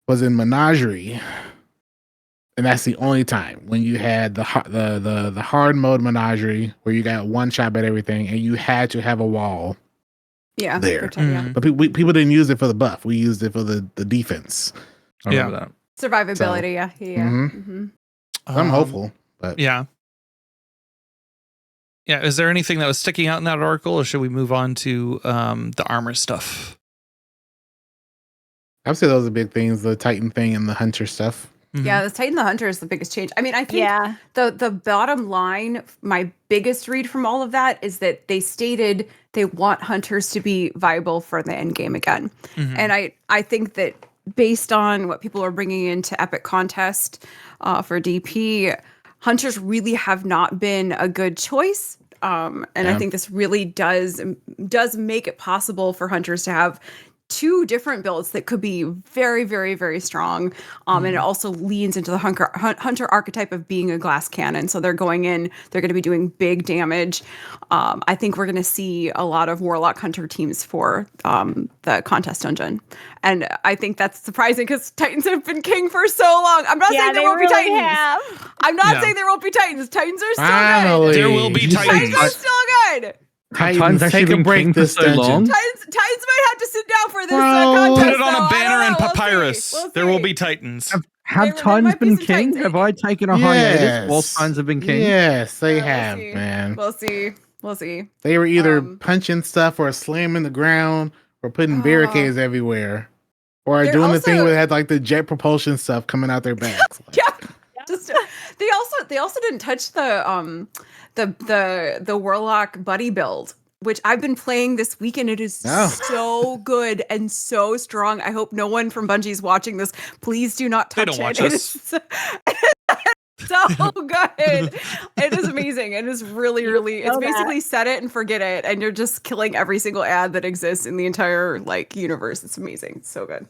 was in Menagerie. And that's the only time when you had the hard mode Menagerie where you got one shot at everything and you had to have a wall. Yeah, there. Yeah. But people didn't use it for the buff. We used it for the defense. I remember that. Survivability. Yeah. I'm hopeful, but yeah. Is there anything that was sticking out in that article, or should we move on to the armor stuff? I'd say those are big things: the Titan thing and the Hunter stuff. Yeah, the Titan the Hunter is the biggest change. I mean, I think the bottom line, my biggest read from all of that is that they stated they want hunters to be viable for the end game again. And I think that based on what people are bringing into Epic Contest for DP, hunters really have not been a good choice. I think this really does make it possible for hunters to have two different builds that could be very, very, very strong. And it also leans into the hunter archetype of being a glass cannon. So they're going in, they're going to be doing big damage. I think we're going to see a lot of Warlock Hunter teams for the contest dungeon. And I think that's surprising because Titans have been king for so long. I'm not saying there won't be Titans. I'm not saying there won't be Titans. Titans are still good. There will be Titans. Titans are still good. Titans take a break this so long. Titans might have to sit down for this contest. Put it on a though. banner and We'll papyrus. see. There will be Titans. Have Titans been king? Have I taken a hiatus while Titans have been king? Yes, they have, man. We'll see. They were either punching stuff or slamming the ground or putting barricades everywhere. Or doing the thing where they had like the jet propulsion stuff coming out their backs. Just they also didn't touch the Warlock buddy build, which I've been playing this weekend. It is so good and so strong. I hope no one from Bungie's watching this. Please do not touch They don't watch it. us. So good. It is amazing. It is really, really, it's basically set it and forget it. And you're just killing every single ad that exists in the entire universe. It's amazing. It's so good.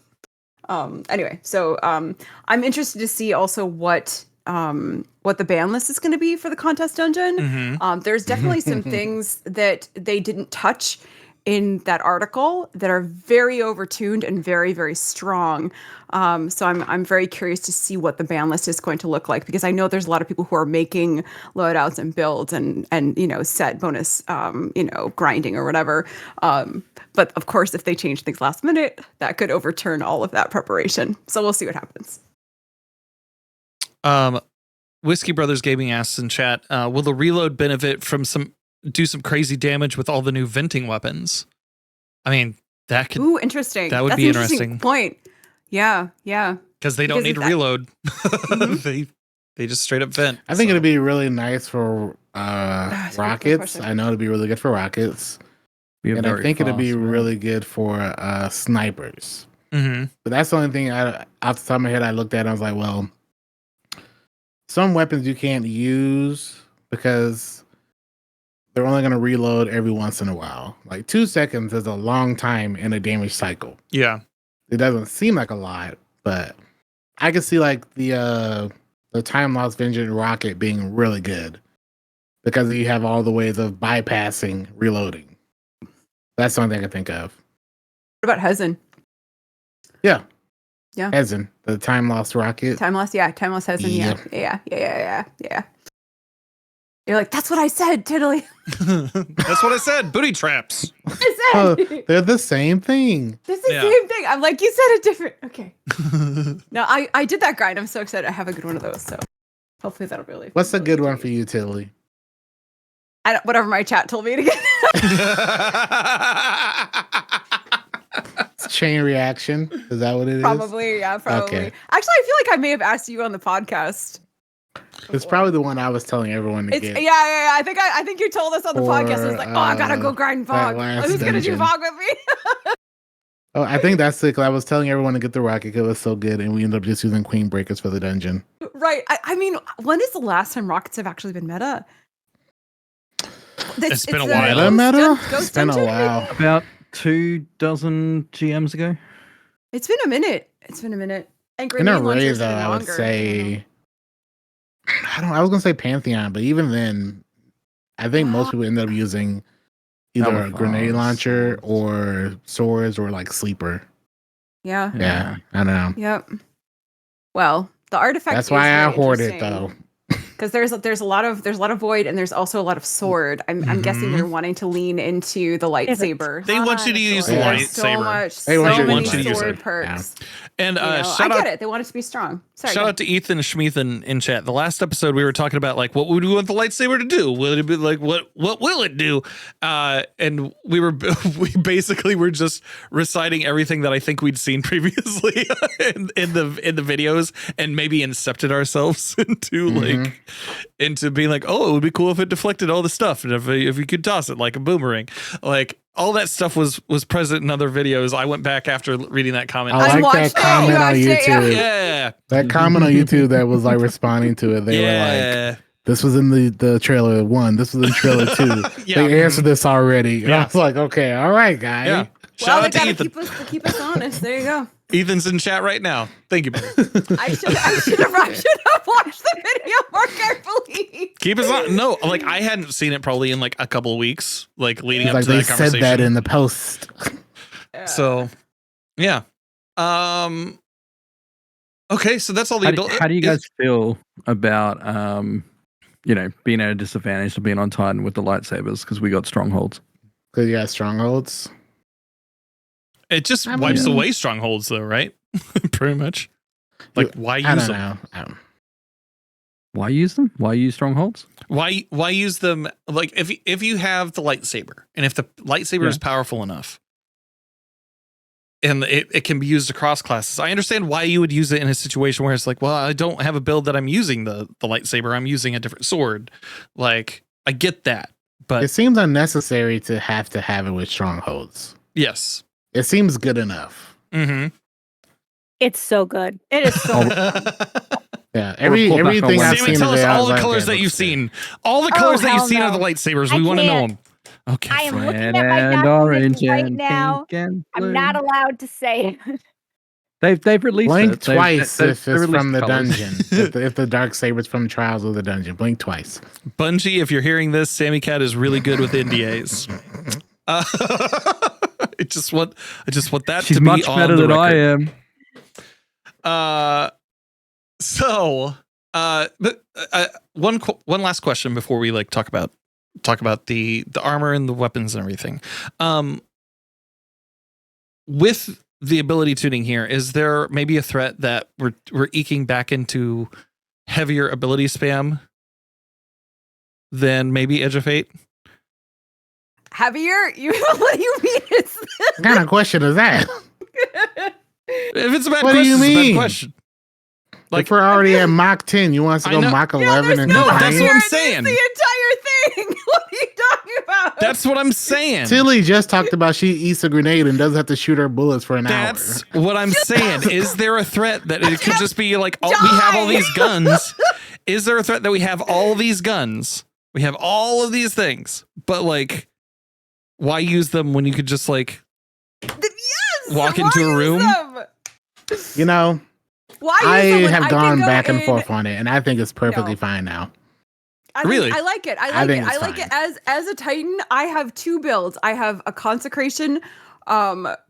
Anyway, so I'm interested to see also what the ban list is going to be for the contest dungeon. There's definitely some things that they didn't touch in that article that are very overtuned and very, very strong. So I'm very curious to see what the ban list is going to look like, because I know there's a lot of people who are making loadouts and builds and set bonus grinding or whatever. But of course, if they change things last minute, that could overturn all of that preparation. So we'll see what happens. Whiskey Brothers Gaming asks in chat, will the reload benefit from do some crazy damage with all the new venting weapons? I mean, that could. Ooh, interesting. That would be an interesting. Point. Yeah. Because they don't need to reload. They just straight up vent. I think it'd be really nice for rockets. I know it'd be really good for rockets. And I think it'd be really good for snipers. But that's the only thing off the top of my head I looked at. I was like, well, some weapons you can't use because they're only going to reload every once in a while. Like 2 seconds is a long time in a damage cycle. Yeah. It doesn't seem like a lot, but I can see like the time loss vengeance rocket being really good because you have all the ways of bypassing reloading. That's something I can think of. What about Hezen? Yeah. Yeah. Hezen, the time lost rocket. Time lost Hezen. Yeah. You're like, that's what I said, Tiddly. That's what I said. Booty traps. I Oh, said. they're the same thing. It's the same thing. I'm like, you said it different. Okay. No, I did that grind. I'm so excited. I have a good one of those. So hopefully that'll really. What's a good one for you, Tilly? Whatever my chat told me to get. It's chain reaction. Is that what it is? Probably. Actually, I feel like I may have asked you on the podcast. It's probably the one I was telling everyone to get. Yeah. I think you told us on the podcast. It was like, I gotta go grind Fog. Who's gonna do Fog with me? Oh, I think that's it. 'Cause I was telling everyone to get the rocket because it was so good, and we ended up just using Queen Breakers for the dungeon. Right. I mean, when is the last time rockets have actually been meta? It's been a while. Meta? Ghost It's been a Dungeon? while. About 24 GMs ago. It's been a minute. And In a grenade raid, launchers though, have been I would longer, say. I was gonna say Pantheon, but even then, I think most people end up using either a grenade launcher or swords or like sleeper. Yeah. Yeah, I don't know. Yep. Well, the artifact. That's why I hoard it though. Because there's a lot of void and there's also a lot of sword. I'm guessing they're wanting to lean into the lightsaber. They want you to use the There's lightsaber. So want many you to use sword it. perks. And I shout get out, it. They want it to be strong. Sorry. shout out to Ethan Schmeethan in chat. The last episode we were talking about like what would we want the lightsaber to do? Will it be like what will it do? And we basically were just reciting everything that I think we'd seen previously in the videos and maybe incepted ourselves into being like, oh, it would be cool if it deflected all the stuff and if you could toss it like a boomerang. Like all that stuff was present in other videos. I went back after reading that comment. I like that comment on YouTube. Yeah. That comment on YouTube that was like responding to it. They were like, this was in the trailer 1. This was in trailer 2. They answered this already. And I was like, okay, all right, guy. Yeah. Shout out to Ethan. Keep us honest. There you go. Ethan's in chat right now. Thank you. I should have watched the video more carefully. Keep us on. No, like I hadn't seen it probably in like a couple of weeks, like leading up Like to they that said conversation. that in the post. So, yeah. Okay, so that's all the ability. How do you guys feel about being at a disadvantage to being on Titan with the lightsabers because we got strongholds? Because you got strongholds. It just wipes away strongholds, though, right? Pretty much. Like, why use them? Why use them? Why use strongholds? Why use them? Like, if you have the lightsaber, and if the lightsaber is powerful enough, and it can be used across classes, I understand why you would use it in a situation where it's like, well, I don't have a build that I'm using the lightsaber. I'm using a different sword. Like, I get that, but it seems unnecessary to have it with strongholds. Yes. It seems good enough. Mm-hmm. It's so good. It is so Yeah, everything I've Sammy, seen tell of us it, all the like, colors that you've seen. All the colors that you've seen of the lightsabers. We want to know them. Okay. I am fine. looking at my orange document right and now. pink and I'm blue. not allowed to say it. They've released Blink it. twice They've if it's released from the colours. dungeon. if the dark saber's from Trials of the Dungeon, blink twice. Bungie, if you're hearing this, Sammy Cat is really good with NDAs. I just want that She's to be much on better the than record. I am. But one last question before we like talk about the armor and the weapons and everything. With the ability tuning here, is there maybe a threat that we're eking back into heavier ability spam than maybe Edge of Fate? Heavier? What do you mean? What kind of question is that? If it's a bad What do question, you it's a bad mean? question. Like, if we're already at Mach 10, you want us to I go know. Mach Yeah, 11 and no, that's complain? what I'm It's saying. the entire thing. What are you talking about? That's what I'm saying. Tilly just talked about she eats a grenade and doesn't have to shoot her bullets for an That's hour. what I'm saying. Is there a threat that it could just be like, oh, we have all these guns? Is there a threat that we have all these guns? We have all of these things, but like, why use them when you could just like walk into a room? You know, Why I use them when have I gone can go back and in- forth on it, and I think it's perfectly fine now. Really? I like it. I think it's I like fine. it as a Titan. I have two builds. I have a consecration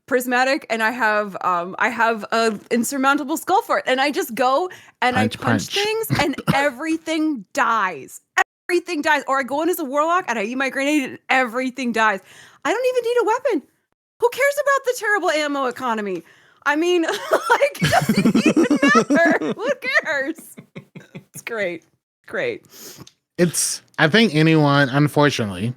prismatic, and I have a insurmountable skull for it, and I just go and I punch things, and everything dies. Everything dies. Or I go in as a warlock and I eat my grenade, and everything dies. I don't even need a weapon. Who cares about the terrible ammo economy? I mean, like, it doesn't even matter. Who cares? It's great. Great. I think anyone, unfortunately,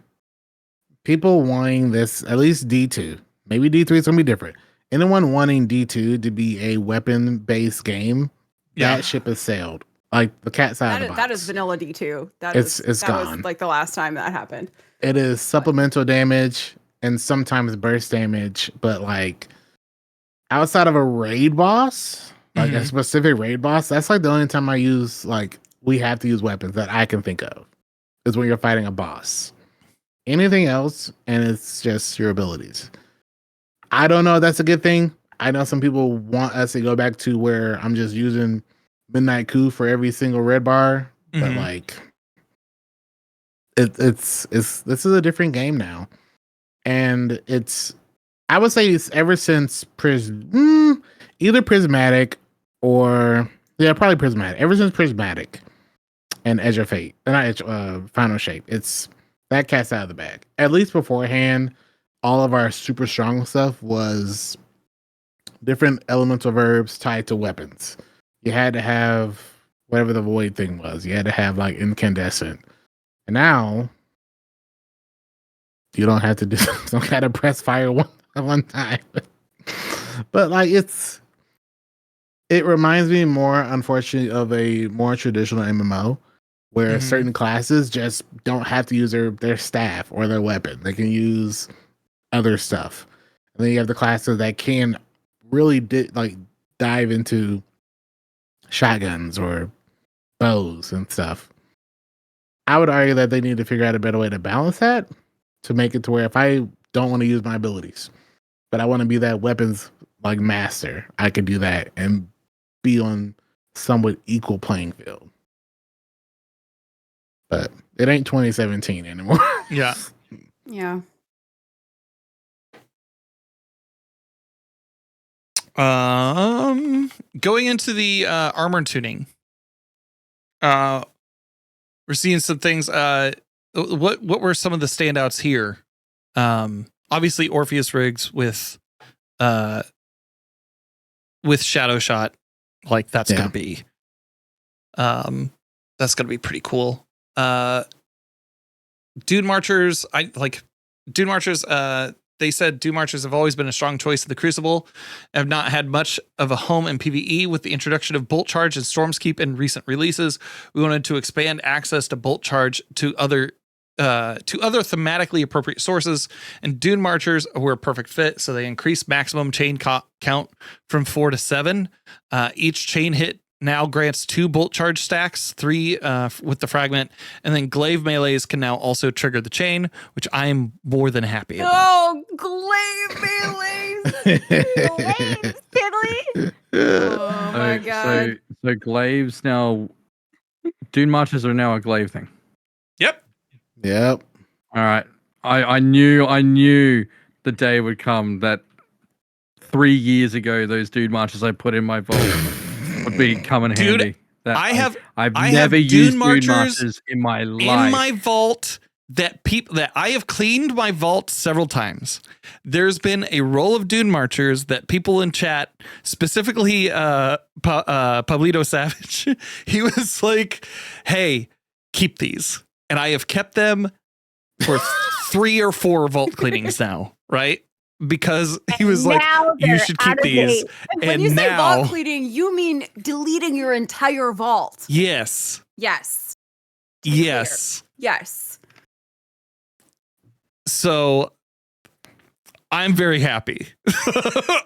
people wanting this, at least D2, maybe D3 is going to be different. Anyone wanting D2 to be a weapon-based game, that ship has sailed. Like the cat's out of the box. That is vanilla D2. It's gone. That was like the last time that happened. It is supplemental damage and sometimes burst damage, but like outside of a raid boss, like a specific raid boss, that's like the only time I use, like, we have to use weapons that I can think of, is when you're fighting a boss. Anything else, and it's just your abilities. I don't know if that's a good thing. I know some people want us to go back to where I'm just using Midnight Coup for every single red bar, but like it's this is a different game now, and I would say it's ever since either Prismatic or probably Prismatic. Ever since Prismatic and Edge of Fate, not Final Shape, it's that cat's out of the bag. At least beforehand, all of our super strong stuff was different elemental verbs tied to weapons. You had to have whatever the void thing was. You had to have like incandescent. And now you don't have to do some kind of press fire one time. But like it reminds me more, unfortunately, of a more traditional MMO where certain classes just don't have to use their staff or their weapon. They can use other stuff. And then you have the classes that can really dive into shotguns or bows and stuff. I would argue that they need to figure out a better way to balance that, to make it to where if I don't want to use my abilities, but I want to be that weapons like master, I could do that and be on somewhat equal playing field. But it ain't 2017 anymore. Yeah. Yeah. Going into the armor tuning, we're seeing some things. What were some of the standouts here? Obviously Orpheus rigs with Shadow Shot, like that's gonna be pretty cool. Dune Marchers, they said Dune Marchers have always been a strong choice in the Crucible, have not had much of a home in PvE. With the introduction of Bolt Charge and Storm's Keep in recent releases, we wanted to expand access to Bolt Charge to other thematically appropriate sources, and Dune Marchers were a perfect fit, so they increased maximum chain count from 4 to 7. Each chain hit now grants 2 bolt charge stacks, 3 with the fragment, and then glaive melees can now also trigger the chain, which I am more than happy about. Oh, glaive melees! Glaives, Tiddly! Oh my god. So glaives now, Dune Marches are now a glaive thing. Yep. All right. I knew the day would come that 3 years ago those Dune Marches I put in my vault would be coming handy. I've never used Dune Marches in my life. In my vault that I have cleaned my vault several times. There's been a roll of Dune Marchers that people in chat, specifically Pablito Savage, he was like, "Hey, keep these." And I have kept them for 3 or 4 vault cleanings now, right? Because he was like, "You should keep these." And when you say vault cleaning, you mean deleting your entire vault. Yes. Yes. Yes. Yes. So I'm very happy.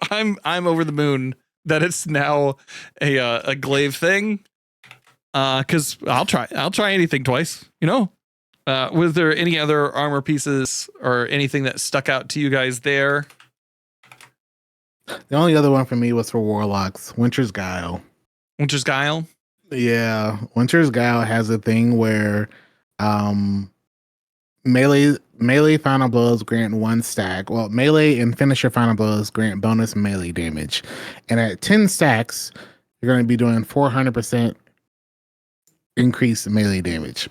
I'm over the moon that it's now a glaive thing. Because I'll try anything twice, you know. Was there any other armor pieces or anything that stuck out to you guys there? The only other one for me was for Warlocks, Winter's Guile. Winter's Guile? Yeah, Winter's Guile has a thing where melee final blows grant 1 stack. Well, melee and finisher final blows grant bonus melee damage. And at 10 stacks, you're going to be doing 400% increased melee damage,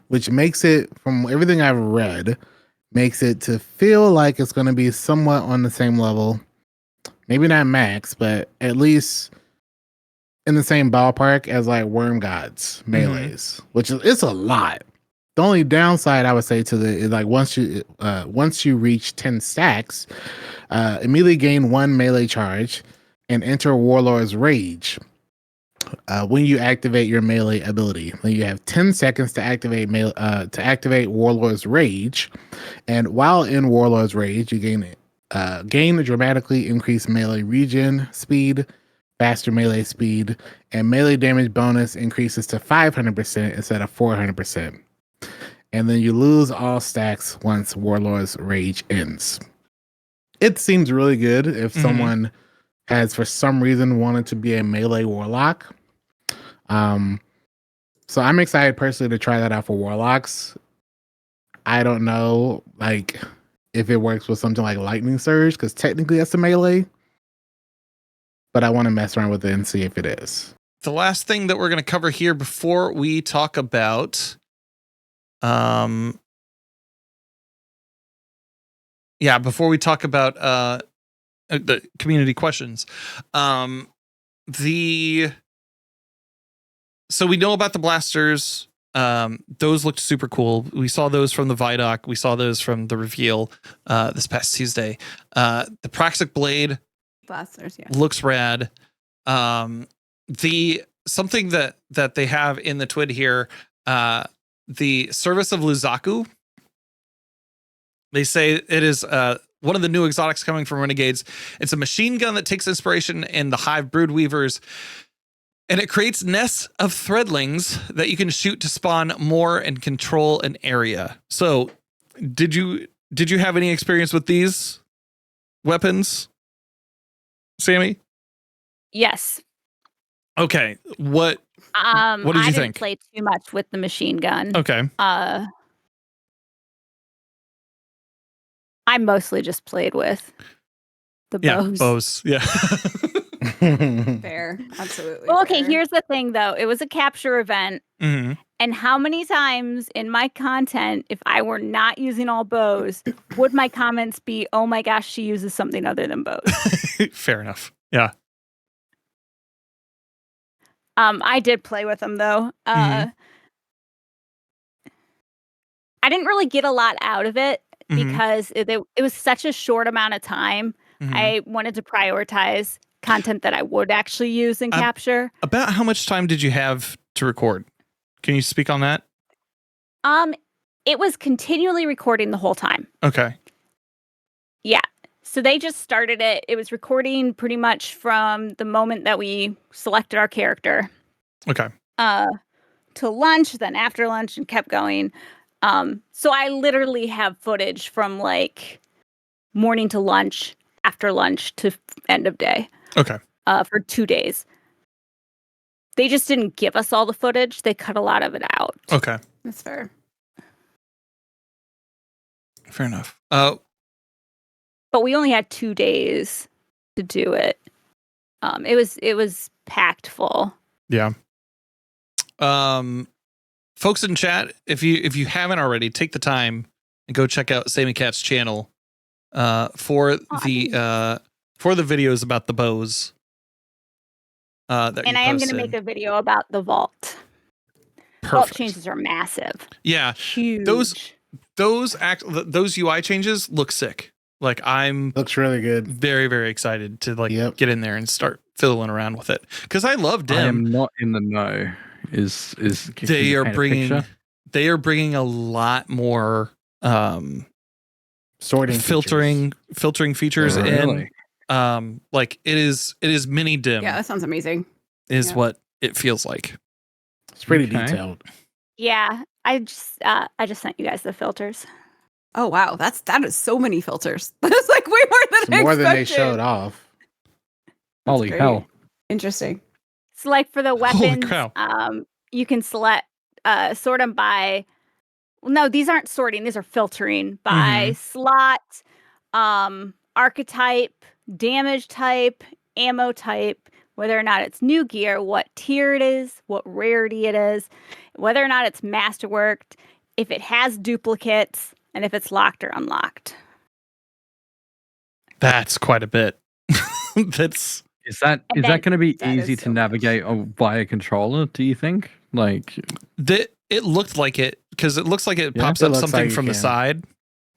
which makes it, from everything I've read, makes it to feel like it's going to be somewhat on the same level. Maybe not max, but at least in the same ballpark as like Worm Gods melees, which is, it's a lot. The only downside I would say to the is like once you reach 10 stacks, immediately gain 1 melee charge and enter Warlord's Rage. When you activate your melee ability, then you have 10 seconds to activate Warlord's Rage, and while in Warlord's Rage, you gain a dramatically increased melee regen speed, faster melee speed, and melee damage bonus increases to 500% instead of 400%. And then you lose all stacks once Warlord's Rage ends. It seems really good if someone has for some reason wanted to be a melee warlock. So I'm excited personally to try that out for warlocks. I don't know like if it works with something like Lightning Surge, because technically that's a melee. But I want to mess around with it and see if it is. The last thing that we're going to cover here before we talk about the community questions. So we know about the blasters. Those looked super cool. We saw those from the Vidoc. We saw those from the reveal this past Tuesday. The Praxic Blade Blasters, yeah. looks rad. Something that they have in the TWID here, the Service of Luzaku. They say it is one of the new exotics coming from Renegades. It's a machine gun that takes inspiration in the Hive Broodweavers, and it creates nests of threadlings that you can shoot to spawn more and control an area. So, did you have any experience with these weapons, Sammy? Yes. Okay. What did you I think? didn't play too much with the machine gun. Okay. I mostly just played with the bows. Bows. Yeah. Fair. Absolutely. Well, okay, fair. here's the thing though. It was a capture event. Mm-hmm. And how many times in my content, if I were not using all bows, would my comments be, oh my gosh, she uses something other than bows? Fair enough. Yeah. I did play with them though. I didn't really get a lot out of it because it was such a short amount of time. I wanted to prioritize content that I would actually use and capture. About how much time did you have to record? Can you speak on that? It was continually recording the whole time. Okay. Yeah. So they just started it. It was recording pretty much from the moment that we selected our character. Okay. To lunch, then after lunch, and kept going. So I literally have footage from like morning to lunch, after lunch to end of day. Okay. For 2 days. They just didn't give us all the footage. They cut a lot of it out. Okay. That's fair. Fair enough. But we only had 2 days to do it. It was packed full. Yeah. Folks in chat, if you haven't already, take the time and go check out Sammy Cat's channel for the videos about the bows. And I am going to make a video about the vault. Perfect. Vault changes are massive. Yeah, huge. Those UI changes look sick. Like looks really good. Very, very excited to get in there and start fiddling around with it because I love Dim. I am not in the know. Is they are bringing a lot more sorting filtering features really? in. Like it is mini Dim. Yeah, that sounds amazing. Is what it feels like. It's pretty detailed. Yeah, I just sent you guys the filters. Oh wow, that is so many filters. That's like way more than I more expected. than they showed off. Holy hell! Interesting. So like for the Holy weapons, cow. you can sort them by No, these aren't sorting. These are filtering by slot, archetype, damage type, ammo type, whether or not it's new gear, what tier it is, what rarity it is, whether or not it's masterworked, if it has duplicates, and if it's locked or unlocked. That's quite a bit. That's Is that going to be that is easy so to navigate via controller? Do you think? Like, it looked like it, because it looks like it Yeah, pops it up looks something like you from the can. side.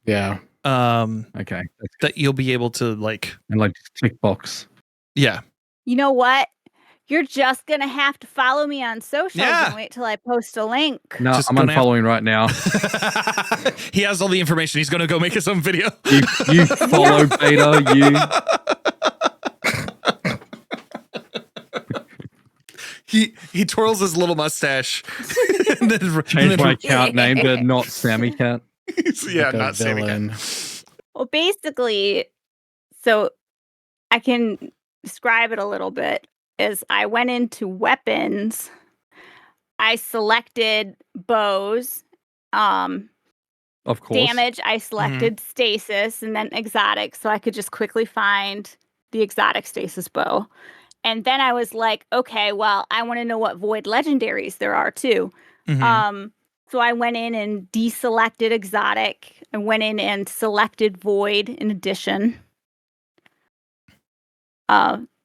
Yeah. okay, That you'll be able to like, and like tick box. yeah. You know what? You're just going to have to follow me on socials Yeah. and wait till I post a link. No, Just I'm gonna have- unfollowing right now. He has all the information. He's going to go make his own video. You follow Beta. He twirls his little mustache. And then, Change my account name to not Sammy Cat. yeah, Like a not Sammy Cat. villain. Well, basically, so I can describe it a little bit. Is I went into weapons, I selected bows, Of course. damage, I selected stasis, and then exotic, so I could just quickly find the exotic stasis bow. And then I was like, okay, well, I want to know what void legendaries there are too. So I went in and deselected exotic. I went in and selected void in addition.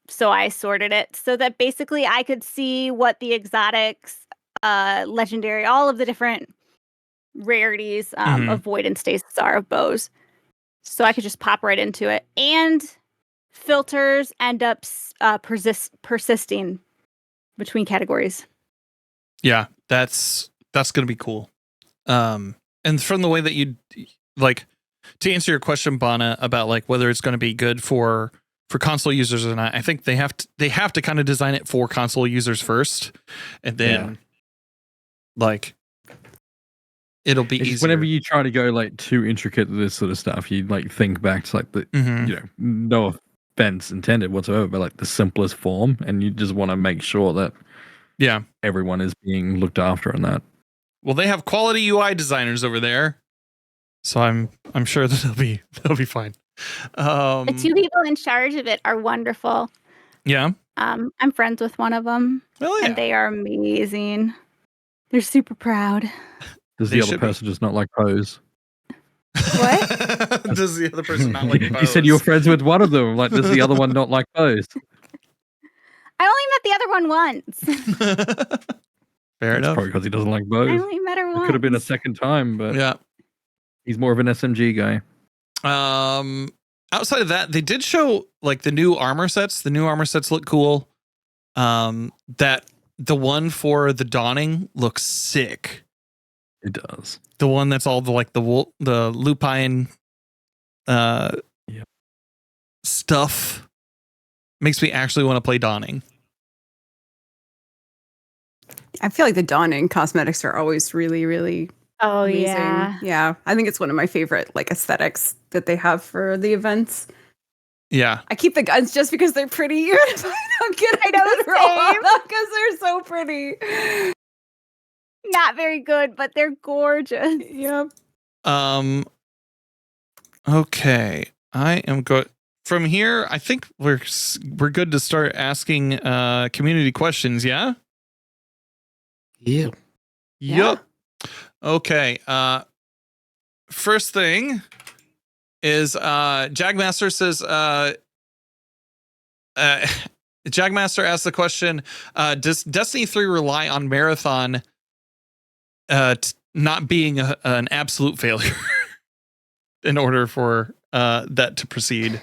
So I sorted it so that basically I could see what the exotics, legendary, all of the different rarities of void and stasis are of bows. So I could just pop right into it. And filters end up persisting between categories. Yeah, that's going to be cool. And from the way that you like, to answer your question, Bana, about like whether it's going to be good for console users or not, I think they have to kind of design it for console users first, and then like it'll be It's easier. whenever you try to go like too intricate with this sort of stuff, you like think back to like the no offense intended whatsoever, but like the simplest form, and you just want to make sure that everyone is being looked after on that. Well, they have quality UI designers over there, so I'm sure that they'll be fine. The two people in charge of it are wonderful. Yeah. I'm friends with one of them, and they are amazing. They're super proud. Does the other person just not like pose? What? Does the other person not like pose? You said you were friends with one of them. Like, does the other one not like pose? I only met the other one once. Fair enough. Probably because he doesn't like pose. I only met her once. It could have been a second time, but he's more of an SMG guy. Outside of that, they did show like the new armor sets. The new armor sets look cool. That the one for the Dawning looks sick. It does. The one that's all the like the lupine stuff makes me actually want to play Dawning. I feel like the Dawning cosmetics are always really, really amazing. Yeah. I think it's one of my favorite like aesthetics that they have for the events. Yeah. I keep the guns just because they're pretty. Even if I don't get it because they're so pretty. Not very good, but they're gorgeous. Yep. Okay. I am good. From here, I think we're good to start asking community questions, yeah? Yeah. Yep. Okay. First thing is Jagmaster says Jagmaster asked the question, does Destiny 3 rely on Marathon not being an absolute failure in order for that to proceed?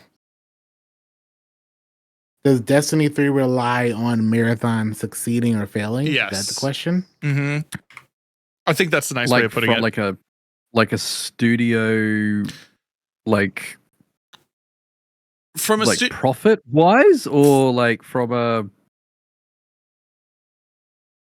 Does Destiny 3 rely on Marathon succeeding or failing? Yes. Is that the question? Mm-hmm. I think that's a nice way of putting it. Like a studio, like from a profit wise, or like from a.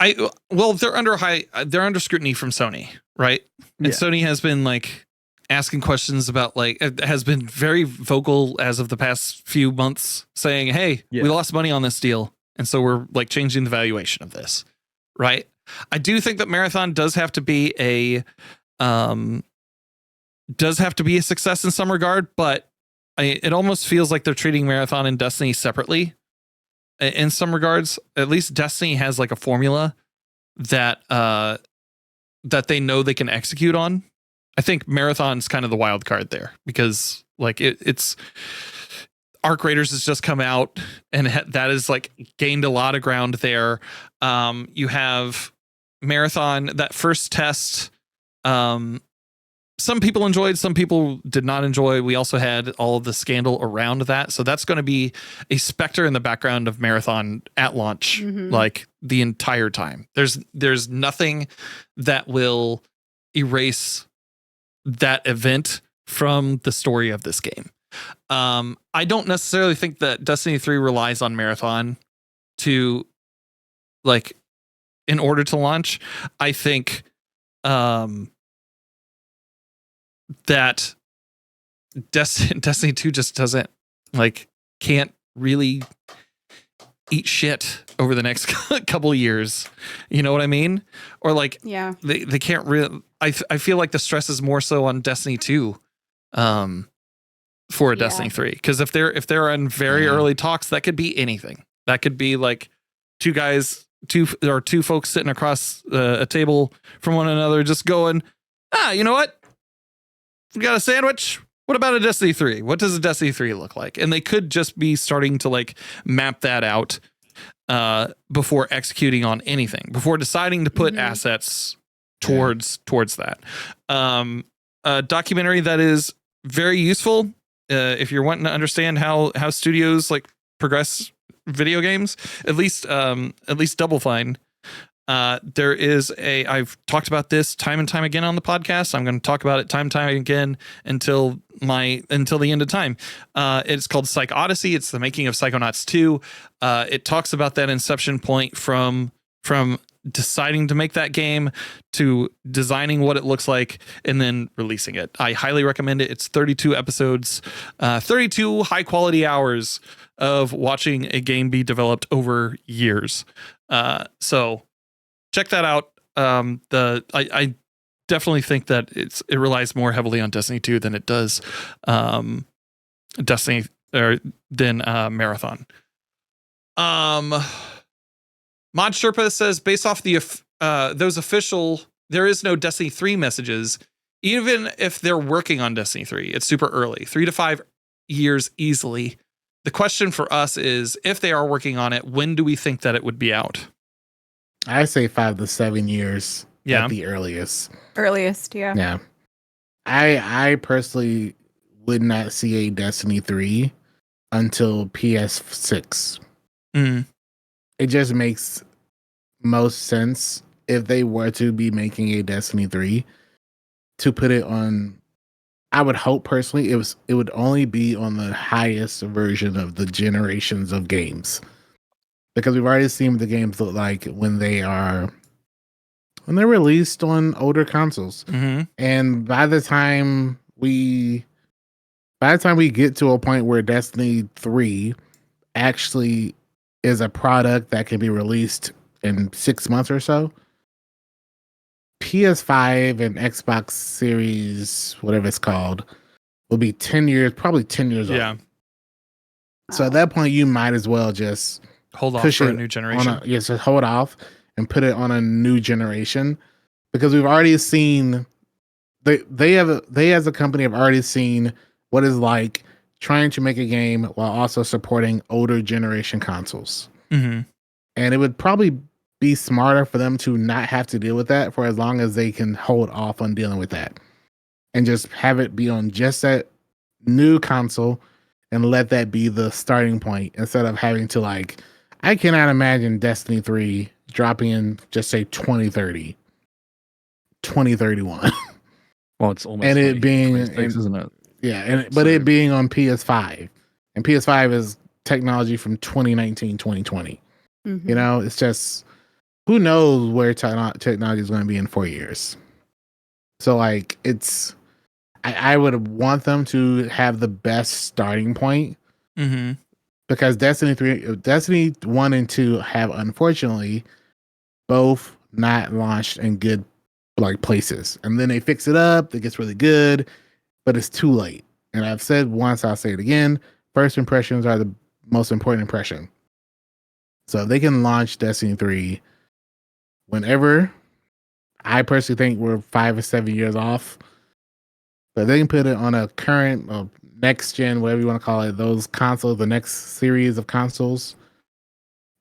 They're under scrutiny from Sony, right? And Sony has been like asking questions about has been very vocal as of the past few months saying, hey, we lost money on this deal. And so we're like changing the valuation of this. Right. I do think that Marathon does have to be does have to be a success in some regard, but it almost feels like they're treating Marathon and Destiny separately in some regards. At least Destiny has like a formula that that they know they can execute on. I think Marathon's kind of the wild card there because like it's Arc Raiders has just come out and that has like gained a lot of ground there. You have Marathon, that first test. Some people enjoyed, some people did not enjoy. We also had all of the scandal around that. So that's going to be a specter in the background of Marathon at launch, like the entire time. There's nothing that will erase that event from the story of this game. I don't necessarily think that Destiny 3 relies on Marathon to like in order to launch. I think that Destiny 2 just doesn't like can't really eat shit over the next couple of years. You know what I mean? Or like they can't really I feel like the stress is more so on Destiny 2 for a Destiny 3 because if they're in very early talks, that could be anything. That could be like two folks sitting across a table from one another just going, you know what? We got a sandwich. What about a Destiny 3? What does a Destiny 3 look like? And they could just be starting to like map that out before executing on anything, before deciding to put assets towards that. A documentary that is very useful if you're wanting to understand how studios like progress video games, at least Double Fine. There is I've talked about this time and time again on the podcast. I'm going to talk about it time and time again until the end of time. It's called Psych Odyssey. It's the making of Psychonauts 2. It talks about that inception point from deciding to make that game to designing what it looks like and then releasing it. I highly recommend it. It's 32 episodes, 32 high quality hours of watching a game be developed over years. So check that out. I definitely think that it relies more heavily on Destiny 2 than it does Destiny or than Marathon. Mod Sherpa says based off those official, there is no Destiny 3 messages. Even if they're working on Destiny 3, it's super early, 3 to 5 years easily. The question for us is if they are working on it, when do we think that it would be out? I say 5 to 7 years at the earliest. Yeah. I personally would not see a Destiny 3 until PS6. It just makes most sense if they were to be making a Destiny 3 to put it on. I would hope personally it would only be on the highest version of the generations of games. Because we've already seen what the games look like when they're released on older consoles. And by the time we get to a point where Destiny 3 actually is a product that can be released in 6 months or so, PS5 and Xbox Series, whatever it's called, will be 10 years, probably 10 years old. So at that point, you might as well just hold off for a new generation. Just hold off and put it on a new generation, because we've already seen they as a company have already seen what it's like trying to make a game while also supporting older generation consoles. And it would probably be smarter for them to not have to deal with that for as long as they can hold off on dealing with that and just have it be on just that new console and let that be the starting point instead of having to like, I cannot imagine Destiny 3 dropping in just say 2030, 2031. Well, it's almost and it being, isn't it? Yeah, but it being on PS5, and PS5 is technology from 2019, 2020. You know, it's just, who knows where technology is going to be in 4 years. So like, it's, I would want them to have the best starting point. Because Destiny 1 and 2 have unfortunately both not launched in good like places, and then they fix it up. It gets really good, but it's too late. And I've said once, I'll say it again. First impressions are the most important impression. So if they can launch Destiny 3 whenever, I personally think we're 5 or 7 years off. But they can put it on a current next gen, whatever you want to call it, those consoles, the next series of consoles,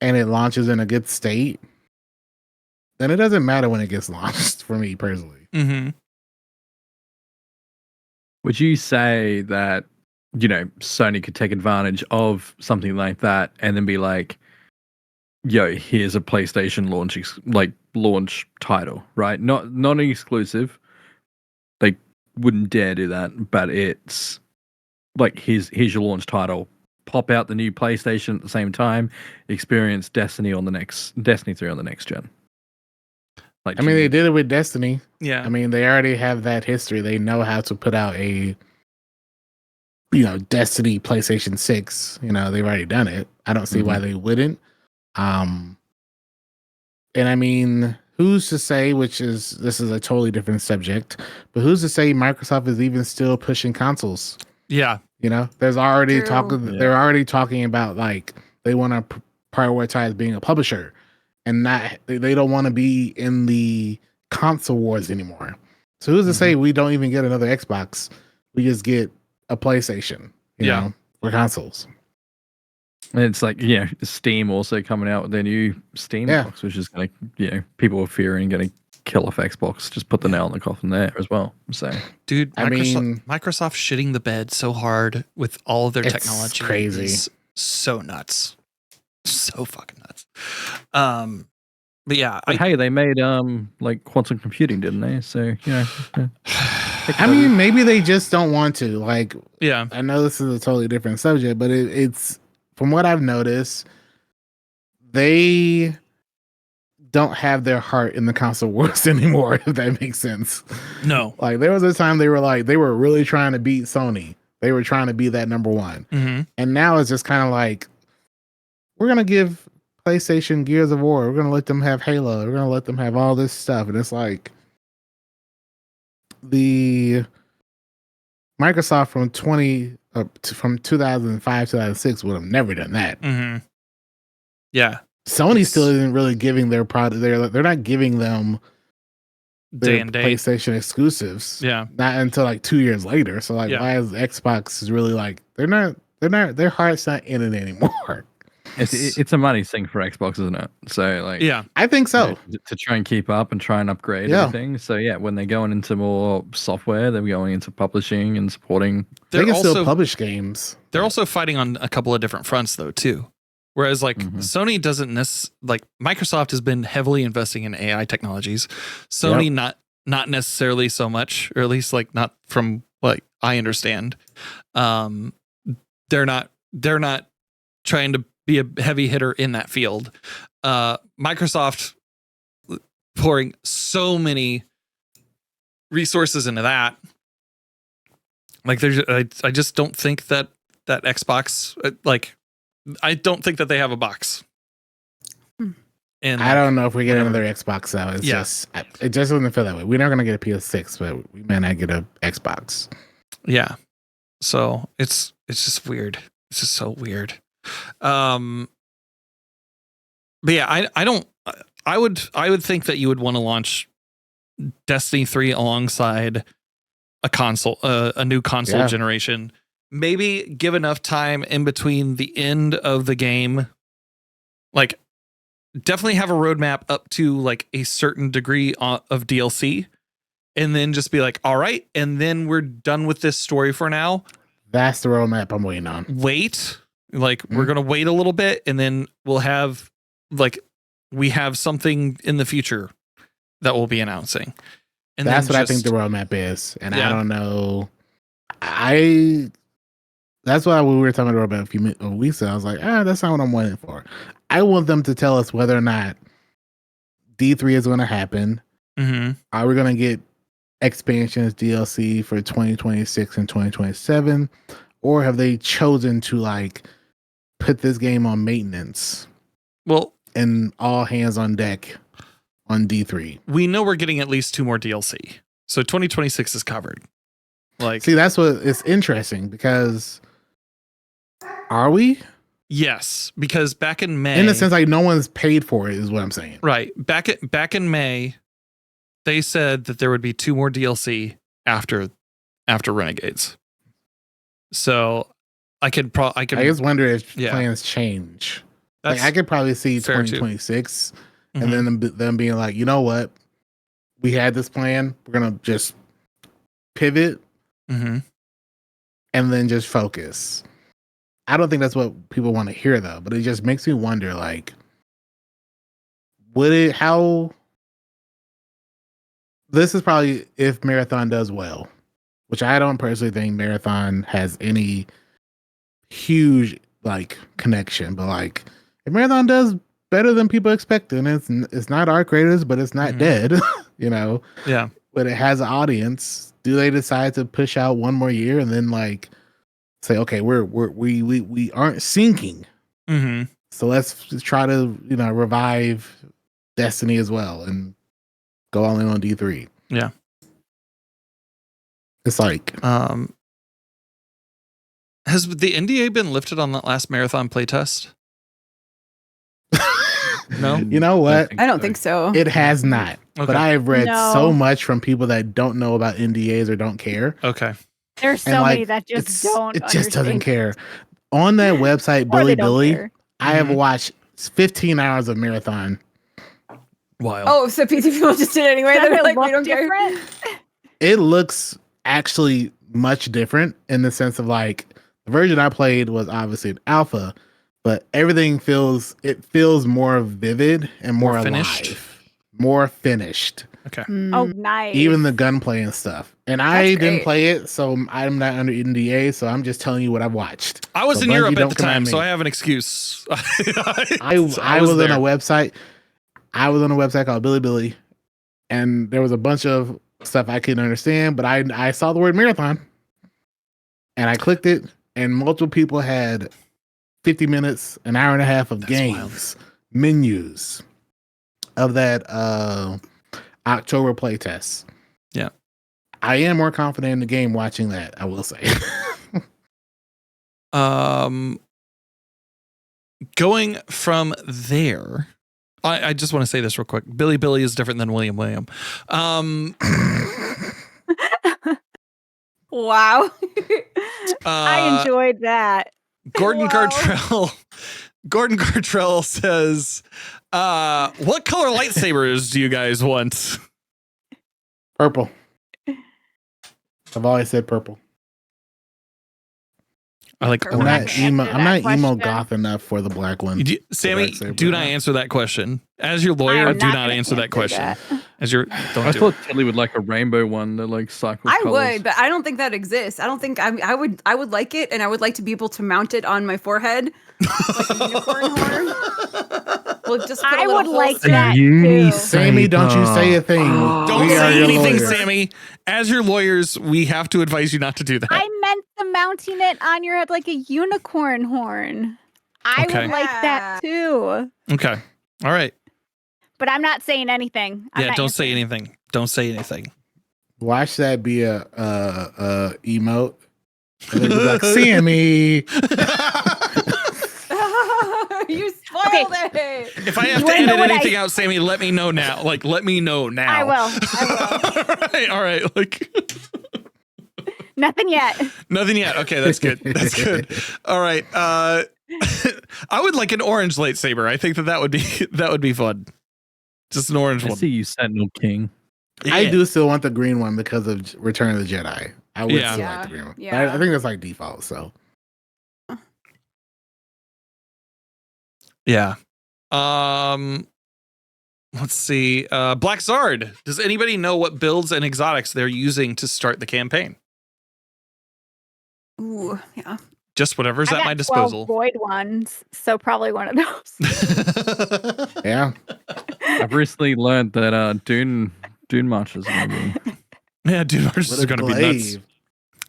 and it launches in a good state, then it doesn't matter when it gets launched for me personally. Mm-hmm. Would you say that, Sony could take advantage of something like that and then be like, yo, here's a PlayStation launch title, right? Not an exclusive. They wouldn't dare do that, but it's like, here's your launch title. Pop out the new PlayStation at the same time. Experience Destiny 3 on the next gen. Like, I mean, they did it with Destiny. Yeah. I mean, they already have that history. They know how to put out a, Destiny PlayStation 6. They've already done it. I don't see why they wouldn't. And I mean, who's to say, this is a totally different subject, but who's to say Microsoft is even still pushing consoles? Yeah. There's already True. they're already talking about like they want to prioritize being a publisher and they don't want to be in the console wars anymore. So who's to say we don't even get another Xbox? We just get a PlayStation, you know, for consoles. And it's like, Steam also coming out with their new Steam box, which is going to, people are fearing going to kill off Xbox. Just put the nail in the coffin there as well. So, dude, I mean, Microsoft shitting the bed so hard with all of their it's technology. crazy. Is so nuts. So fucking nuts. But yeah, hey, they made like quantum computing, didn't they? So, I mean, maybe they just don't want to. Like, yeah, I know this is a totally different subject, but it's from what I've noticed, they don't have their heart in the console wars anymore, if that makes sense. No. Like, there was a time they were really trying to beat Sony. They were trying to be that number one. Mm-hmm. And now it's just kind of like, we're going to give PlayStation Gears of War. We're going to let them have Halo. We're going to let them have all this stuff. And it's like, the Microsoft from 2005, 2006 would have never done that. Mm-hmm. Yeah. Sony still isn't really giving their product. They're not giving them their Day and date. PlayStation exclusives. Yeah. Not until like 2 years later. So like, why is Xbox is really like their heart's not in it anymore. It's a money thing for Xbox, isn't it? So like, yeah, I think so. To try and keep up and try and upgrade everything. So when they're going into more software, they're going into publishing and supporting. They can still publish games. They're also fighting on a couple of different fronts though too. Whereas like Sony doesn't like Microsoft has been heavily investing in AI technologies. Sony not necessarily so much, or at least like not from what I understand. They're not trying to be a heavy hitter in that field. Microsoft pouring so many resources into that. Like I just don't think that Xbox, like, I don't think that they have a box. And I don't know if we get another Xbox though. It just doesn't feel that way. We're not gonna get a PS6, but we may not get a Xbox. Yeah. So it's just weird. It's just so weird. But yeah, I would think that you would want to launch Destiny 3 alongside a new console generation. Maybe give enough time in between the end of the game. Like, definitely have a roadmap up to like a certain degree of DLC, and then just be like, all right, and then we're done with this story for now. That's the roadmap I'm waiting on. Wait. Like, we're going to wait a little bit, and then we'll have, like, we have something in the future that we'll be announcing. And that's what I think the roadmap is. And I don't know. That's why we were talking about a few weeks ago. I was like, that's not what I'm waiting for. I want them to tell us whether or not D3 is going to happen. Mm-hmm. Are we going to get expansions, DLC for 2026 and 2027? Or have they chosen to like put this game on maintenance? Well, and all hands on deck on D3. We know we're getting at least 2 more DLC. So 2026 is covered. Like, See, that's what it's interesting because are we? yes, because back in May, In the sense, like no one's paid for it, is what I'm saying. right? Back in May, they said that there would be 2 more DLC after Renegades. So I could I just wonder if Yeah. plans change. Like that's I could probably see fair too. 2026, Mhm. and then them being like, you know what, we had this plan. We're gonna just pivot Mhm. and then just focus. I don't think that's what people want to hear though, but it just makes me wonder, like, how this is probably if Marathon does well, which I don't personally think Marathon has any huge like connection, but like if Marathon does better than people expect, and it's not our creators, but it's not Mhm. dead, you know, Yeah. but it has an audience. Do they decide to push out one more year and then like say, okay, we aren't sinking, Mhm. so let's just try to revive Destiny as well and go all in on D3. Yeah. It's like Has the NDA been lifted on that last marathon playtest? No? you know what? I don't think so. It has not. But Okay. I have read No. so much from people that don't know about NDAs or don't care. Okay. There's so And many like that just it's, don't. it just doesn't understand. care. On that website, Or they don't Billy, care. I have Mhm. watched 15 hours of marathon. Wild. Oh, so people just did it anyway. Does They're it like, we look don't care. different? It looks actually much different in the sense of like the version I played was obviously an alpha, but everything feels more vivid and more, More alive, finished? more finished. Okay. Oh, nice. Even the gunplay and stuff. And I That's didn't great. play it, so I'm not under NDA, so I'm just telling you what I've watched. I was So in Bungie, Europe at don't the come at time, me. so I have an excuse. I I was on there. a website. I was on a website called Billy, and there was a bunch of stuff I couldn't understand, but I saw the word marathon, and I clicked it, and multiple people had 50 minutes, an hour and a half of That's games, menus of that October playtest. Yeah. I am more confident in the game watching that, I will say. Going from there, I just want to say this real quick. Billy is different than William. Wow. I enjoyed that. Gordon Wow. Gartrell says, what color lightsabers do you guys want? Purple. I've always said purple. I like Purple. I'm not Answer emo. that I'm not emo question. goth enough for the black one. Sammy, lightsaber. do not answer that question. As your I lawyer, am do not gonna answer that question. that. As your I don't do thought it. Tilly would like a rainbow one that like cycles. I colours. would, but I don't think that exists. I don't think I would like it, and I would like to be able to mount it on my forehead like a unicorn horn. Well, just put a I little would like holster. that uni too. Sammy, don't you say a thing. Don't We are say your anything, lawyers. Sammy. As your lawyers, we have to advise you not to do that. I meant the mounting it on your head like a unicorn horn. I Okay. would like that too. Okay. All right. But I'm not saying anything. I'm Yeah, not don't say answering. anything. Don't say anything. Watch that be a emote. And it'll be like, Sammy. You spoiled it. If I have You to wanna know edit what anything out, Sammy, let me know now. Like, let me know now. I will. All right. Like, Nothing yet. nothing yet. Okay, that's good. That's good. All right. I would like an orange lightsaber. I think that would be fun. Just an orange I one. see you, Sentinel King. I Yeah. do still want the green one because of Return of the Jedi. I would Yeah. still Yeah. like the green one. Yeah. I think that's like default. So Yeah. Let's see. Black Zard. Does anybody know what builds and exotics they're using to start the campaign? Ooh, yeah. Just whatever's I at got my 12 disposal. void ones, so probably one of those. yeah, I've recently learned that Dune marches are gonna be. Yeah, dude, ours with is a going to be nuts. glaive.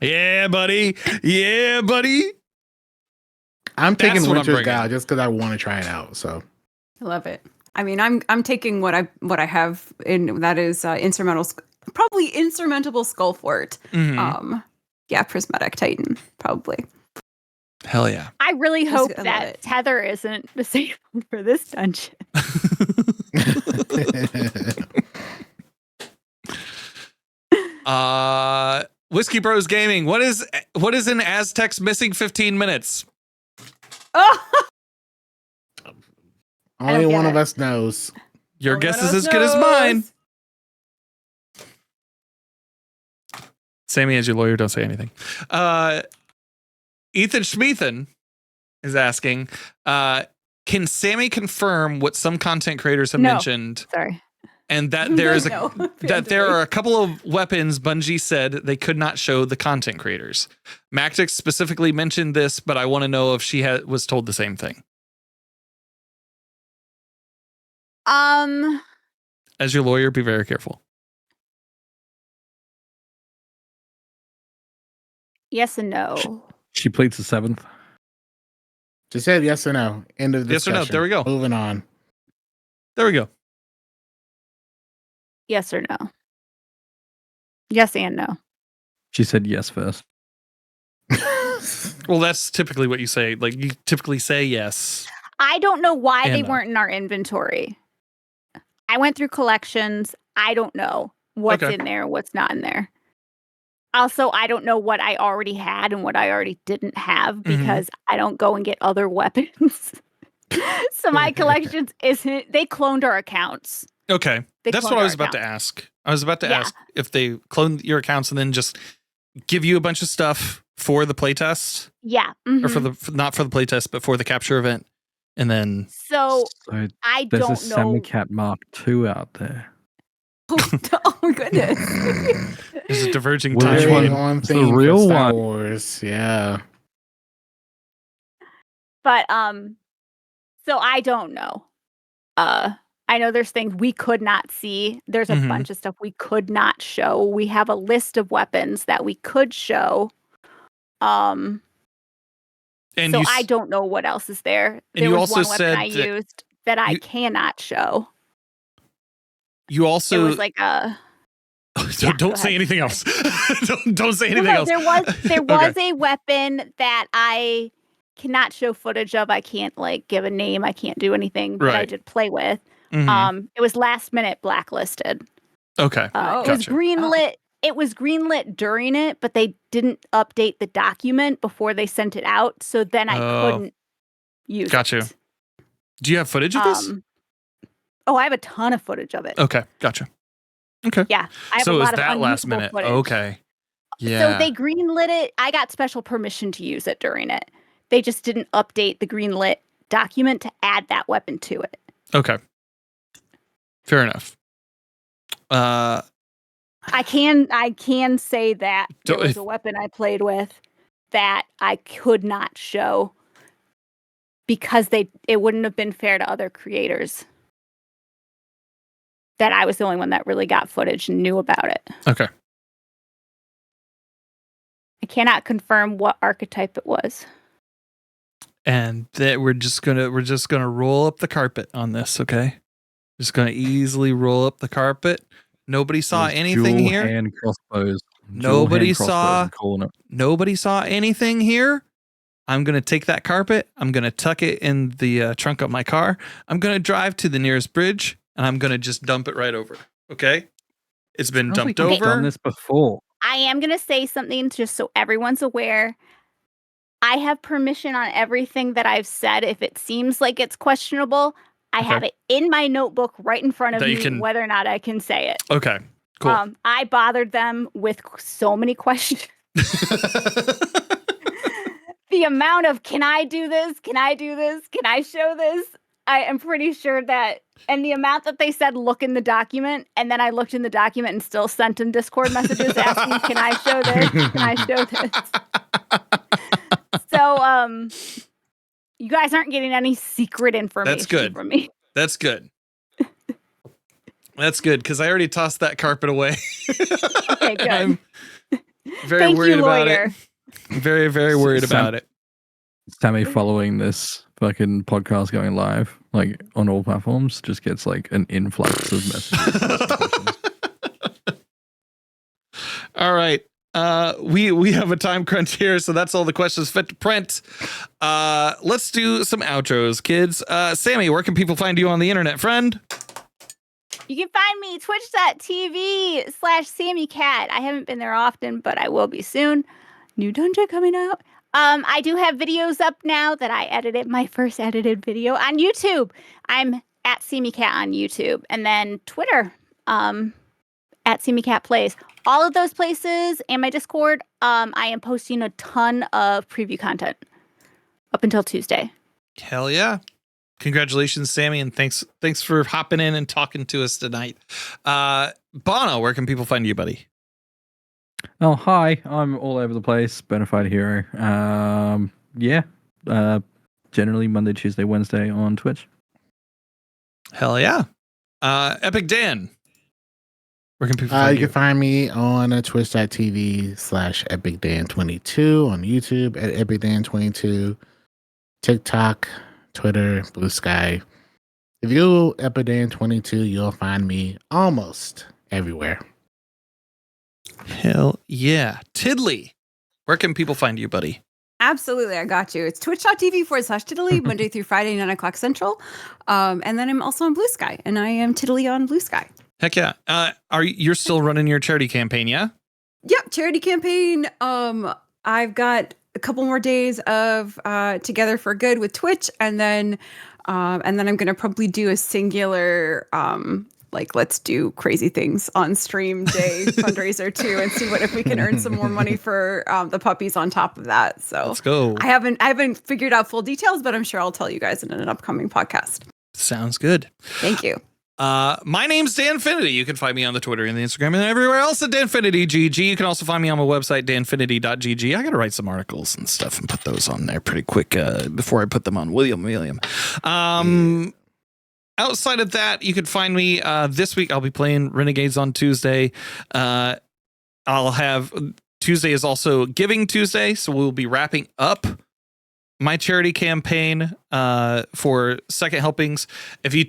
Yeah, buddy. Yeah, buddy. I'm That's taking what I'm Winter's bringing. Guile just because I want to try it out. So I love it. I mean, I'm taking what I have in that is probably insurmountable Skullfort. Mhm. Yeah, Prismatic Titan, probably. Hell yeah. I really I hope love that it. Tether isn't disabled for this dungeon. Whiskey Bros Gaming. What is in Aztec's missing 15 minutes? Oh, Only get one of it. us knows. Your Only guess one is of as us good as mine. knows. Sammy, as your lawyer, don't say anything. Ethan Schmeathan is asking, can Sammy confirm what some content creators have No. mentioned, Sorry. and that there is No, that there are a couple of weapons Bungie said they could not show the content creators. Mactix specifically mentioned this, but I want to know if she was told the same thing. As your lawyer, be very careful. Yes and no. She pleads the 7th. Just said yes or no. End of Yes or discussion. no. There we go. Moving on. There we go. Yes or no. Yes and no. She said yes first. Well, that's typically what you say. Like, you typically say yes. I don't know why And they no. weren't in our inventory. I went through collections. I don't know what's Okay. in there, what's not in there. Also, I don't know what I already had and what I already didn't have because I don't go and get other weapons. So my collections they cloned our accounts. Okay. They That's cloned what I our was about to accounts. ask. I was about to Yeah. ask if they clone your accounts and then just give you a bunch of stuff for the playtest, Yeah. or for mhm. the not for the playtest, but for the capture event, and then So So I there's a don't know. Semicat Mark II out there. Oh my goodness. there's a diverging Which Very one? timeline. on It's the theme real for Star one. Wars. Yeah. But so I don't know. I know there's things we could not see. There's a Mhm. bunch of stuff we could not show. We have a list of weapons that we could show. And So you, I don't know what else is there. and There you was also one weapon said I that used that I you- cannot show. you It also was like a yeah, don't go say ahead. anything else. don't say No, anything no, else. there was Okay. a weapon that I cannot show footage of. I can't like give a name. I can't do anything that I Right. did play with. Mhm. It was last minute blacklisted. Okay. Oh. It was Gotcha. greenlit. It was greenlit during it, but they didn't update the document before they sent it out. So then I Oh. couldn't use Gotcha. it. Do you have footage of this? Oh, I have a ton of footage of it. Okay. Gotcha. Okay. Yeah, I have So a it was lot of that last unusable minute. footage. Okay. Yeah. So they greenlit it. I got special permission to use it during it. They just didn't update the greenlit document to add that weapon to it. Okay. Fair enough. I can say that there Don't- was a weapon I played with that I could not show because it wouldn't have been fair to other creators. That I was the only one that really got footage and knew about it. Okay. I cannot confirm what archetype it was. And that we're just gonna roll up the carpet on this, okay? Just gonna easily roll up the carpet. Nobody saw Those anything dual here. hand crossbows. Nobody Dual hand crossbows, saw- I'm calling it. Nobody saw anything here. I'm gonna take that carpet. I'm gonna tuck it in the trunk of my car. I'm gonna drive to the nearest bridge, and I'm gonna just dump it right over. Okay? It's been Sounds like dumped we've done over. this before. I am going to say something just so everyone's aware. I have permission on everything that I've said. If it seems like it's questionable, I have it in my notebook right in front of That you me, can- whether or not I can say it. Okay. Cool. I bothered them with so many questions. The amount of, can I do this? Can I do this? Can I show this? I am pretty sure that, and the amount that they said, look in the document, and then I looked in the document and still sent them Discord messages asking, can I show this? Can I show this? So, you guys aren't getting any secret information good. from me. That's good. That's good because I already tossed that carpet away. Okay, good. I'm very Thank worried you, about lawyer. it. Very, very worried about it. Sammy following this fucking podcast going live, like on all platforms, just gets like an influx of messages. All right. We have a time crunch here, so that's all the questions fit to print. Let's do some outros, kids. Sammy, where can people find you on the internet, friend? You can find me twitch.tv/SammyCat. I haven't been there often, but I will be soon. New dungeon coming out. I do have videos up now that I edited, my first edited video on YouTube. I'm at SammyCat on YouTube. And then Twitter, at SammyCat Plays. All of those places and my Discord, I am posting a ton of preview content up until Tuesday. Hell yeah. Congratulations, Sammy, and thanks for hopping in and talking to us tonight. Bono, where can people find you, buddy? Oh, hi. I'm all over the place. Bonafide hero. Generally Monday, Tuesday, Wednesday on Twitch. Hell yeah. Epic Dan, where can people find you? You can find me on twitch.tv/EpicDan22, on YouTube at EpicDan22, TikTok, Twitter, Blue Sky. If you go EpicDan22, you'll find me almost everywhere. Hell yeah. Tiddly, where can people find you, buddy? Absolutely, I got you. It's twitch.tv/Tiddly, Monday through Friday, 9 o'clock Central. And then I'm also on Blue Sky, and I am Tiddly on Blue Sky. Heck yeah. You're still running your charity campaign, yeah? Yep, charity campaign. I've got a couple more days of Together for Good with Twitch, and then I'm gonna probably do a singular let's do crazy things on stream day fundraiser too, and see if we can earn some more money for the puppies on top of that. So let's go. I haven't figured out full details, but I'm sure I'll tell you guys in an upcoming podcast. Sounds good. Thank you. My name's Danfinity. You can find me on the Twitter and the Instagram and everywhere else at DanfinityGG. You can also find me on my website, danfinity.gg. I got to write some articles and stuff and put those on there pretty quick before I put them on William. Outside of that, you can find me this week. I'll be playing Renegades on Tuesday. Tuesday is also Giving Tuesday, so we'll be wrapping up my charity campaign for Second Helpings. If you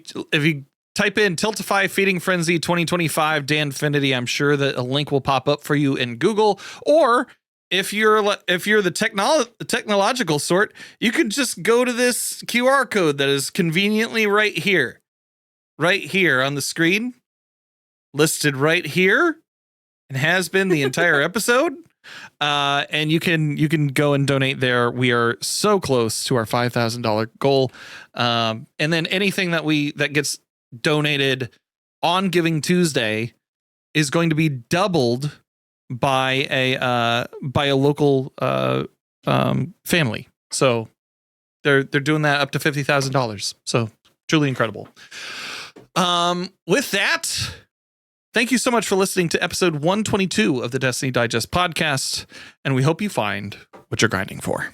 type in Tiltify Feeding Frenzy 2025 Danfinity, I'm sure that a link will pop up for you in Google. Or if you're the technological sort, you can just go to this QR code that is conveniently right here on the screen, listed right here, and has been the entire episode. And you can go and donate there. We are so close to our $5,000 goal. And then anything that gets donated on Giving Tuesday is going to be doubled by a local family. So they're doing that up to $50,000. So truly incredible. With that, thank you so much for listening to episode 122 of the Destiny Digest podcast, and we hope you find what you're grinding for.